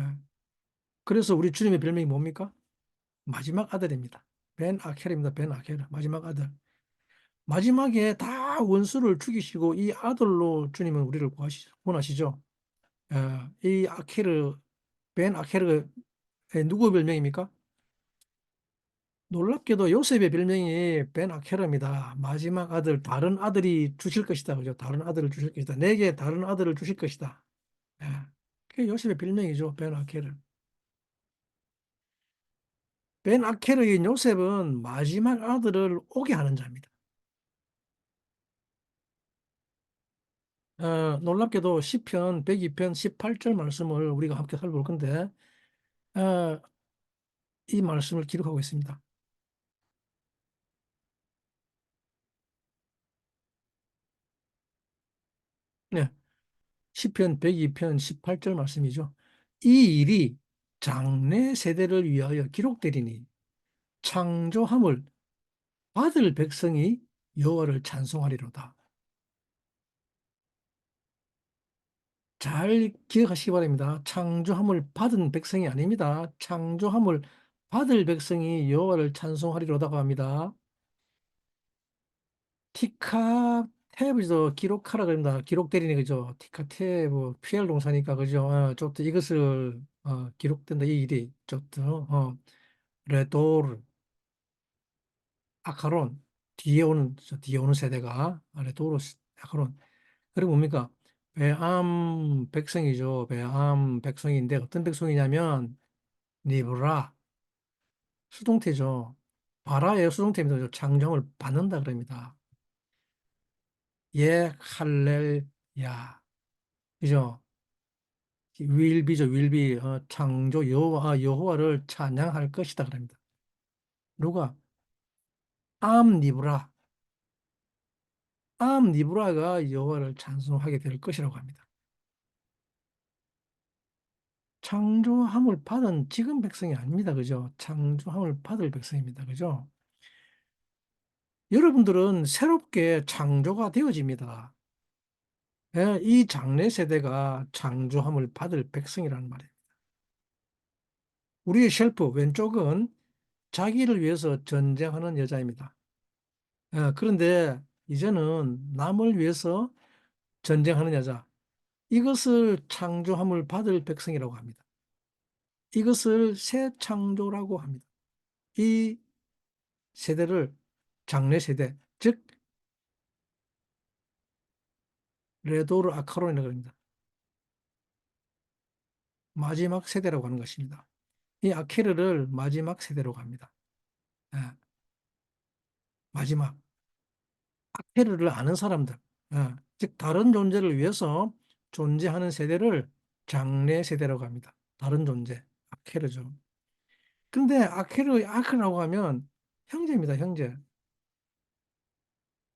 그래서 우리 주님의 별명이 뭡니까? 마지막 아들입니다. 벤 아켈입니다. 벤 아켈. 마지막 아들. 마지막에 다 원수를 죽이시고 이 아들로 주님은 우리를 구원하시죠. 이 아케르, 벤 아케르 누구 별명입니까? 놀랍게도 요셉의 별명이 벤 아케르입니다. 마지막 아들, 다른 아들이 주실 것이다. 그죠? 다른 아들을 주실 것이다. 내게 다른 아들을 주실 것이다. 예. 그게 요셉의 별명이죠. 벤 아케르. 벤 아케르인 요셉은 마지막 아들을 오게 하는 자입니다. 놀랍게도 시편 102편 18절 말씀을 우리가 함께 살펴볼 건데 어, 이 말씀을 기록하고 있습니다. 네. 시편 102편 18절 말씀이죠. 이 일이 장래 세대를 위하여 기록되리니 창조함을 받을 백성이 여호와를 찬송하리로다. 잘 기억하시기 바랍니다. 창조함을 받은 백성이 아닙니다. 창조함을 받을 백성이 여호와를 찬송하리로다고 합니다. 티카 탭이죠. 기록하라 그럽니다. 기록되리니 그죠. 티카 탭 PR 동사니까 그죠. 좀더 이것을 기록된다 이 일이 좀더 레도르 아카론 뒤에 오는 세대가 레도르 아카론 그리고 뭡니까? 베암 백성이죠. 베암 백성인데 어떤 백성이냐면 니브라 수동태죠. 바라의 수동태입니다. 창정을 받는다 그럽니다. 예, 할렐야. 그죠? 윌비죠, 윌비. 창조 여호와를 찬양할 것이다. 그럽니다. 누가? 암니브라. 암니브라가 여호와를 찬송하게 될 것이라고 합니다. 창조함을 받은 지금 백성이 아닙니다. 그죠? 창조함을 받을 백성입니다. 그죠? 여러분들은 새롭게 창조가 되어집니다. 예, 이 장래 세대가 창조함을 받을 백성이라는 말이에요. 우리의 셰프 왼쪽은 자기를 위해서 전쟁하는 여자입니다. 그런데 이제는 남을 위해서 전쟁하는 여자. 이것을 창조함을 받을 백성이라고 합니다. 이것을 새 창조라고 합니다. 이 세대를 장래 세대, 즉 레도르 아카론이라고 합니다. 마지막 세대라고 하는 것입니다. 이 아케르를 마지막 세대라고 합니다. 예, 마지막. 아케르를 아는 사람들, 즉 다른 존재를 위해서 존재하는 세대를 장래 세대라고 합니다. 다른 존재, 아케르죠. 근데 아케르라고 하면 형제입니다, 형제.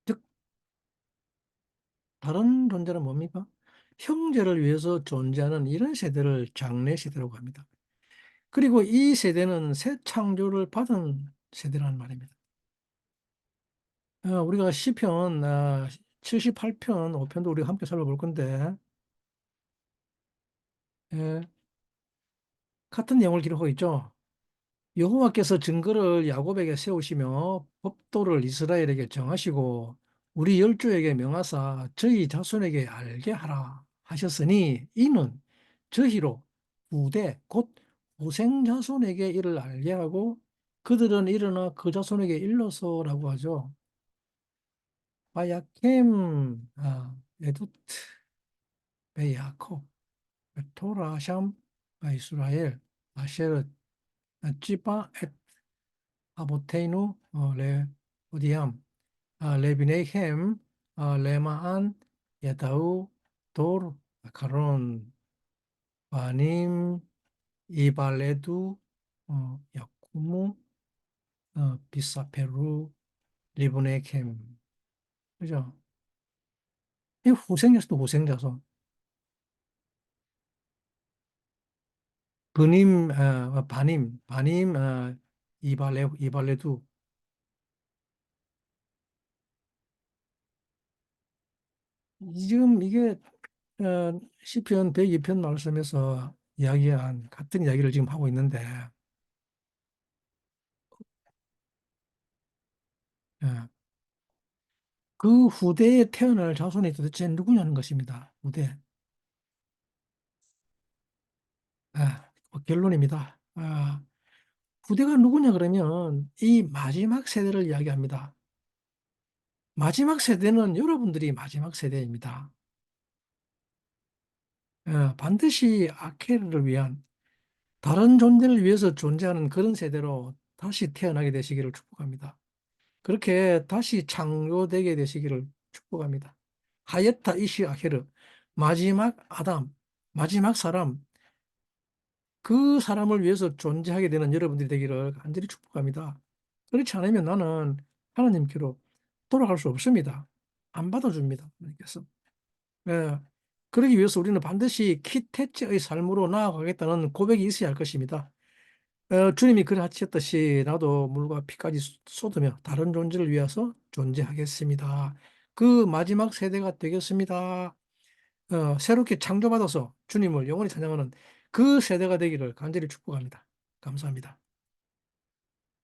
즉 다른 존재는 뭡니까? 형제를 위해서 존재하는 이런 세대를 장래 세대라고 합니다. 그리고 이 세대는 새 창조를 받은 세대라는 말입니다. 우리가 시편 78편, 5편도 우리가 함께 살펴볼 건데 예, 같은 내용을 기록하고 있죠. 여호와께서 증거를 야곱에게 세우시며 법도를 이스라엘에게 정하시고 우리 열조에게 명하사 저희 자손에게 알게 하라 하셨으니 이는 저희로 후대 곧 후생 자손에게 이를 알게 하고 그들은 일어나 그 자손에게 일러서라고 하죠. 바야켐 에두트 베야코 토라샴 이스라엘 아셰르 찌바 아보테이누 레 오디암 레비네이햄 레마안 야다우 도르 가론 바님 이발레두 야쿠무 비사페루 리브네켐. 그죠? 이 후생자도 후생자서 버님 바님 이발레두. 지금 이게 시편 102편 말씀에서 이야기한 같은 이야기를 지금 하고 있는데 예, 그 후대에 태어날 자손이 도대체 누구냐는 것입니다. 후대. 결론입니다. 후대가 누구냐 그러면 이 마지막 세대를 이야기합니다. 마지막 세대는 여러분들이 마지막 세대입니다. 반드시 아케르를 위한 다른 존재를 위해서 존재하는 그런 세대로 다시 태어나게 되시기를 축복합니다. 그렇게 다시 창조되게 되시기를 축복합니다. 하예타 이시 아케르, 마지막 아담, 마지막 사람, 그 사람을 위해서 존재하게 되는 여러분들이 되기를 간절히 축복합니다. 그렇지 않으면 나는 하나님께로 돌아갈 수 없습니다. 안 받아줍니다. 하나님께서. 예. 그러기 위해서 우리는 반드시 키테체의 삶으로 나아가겠다는 고백이 있어야 할 것입니다. 주님이 그러하셨듯이 나도 물과 피까지 쏟으며 다른 존재를 위해서 존재하겠습니다. 그 마지막 세대가 되겠습니다. 새롭게 창조받아서 주님을 영원히 찬양하는 그 세대가 되기를 간절히 축복합니다. 감사합니다.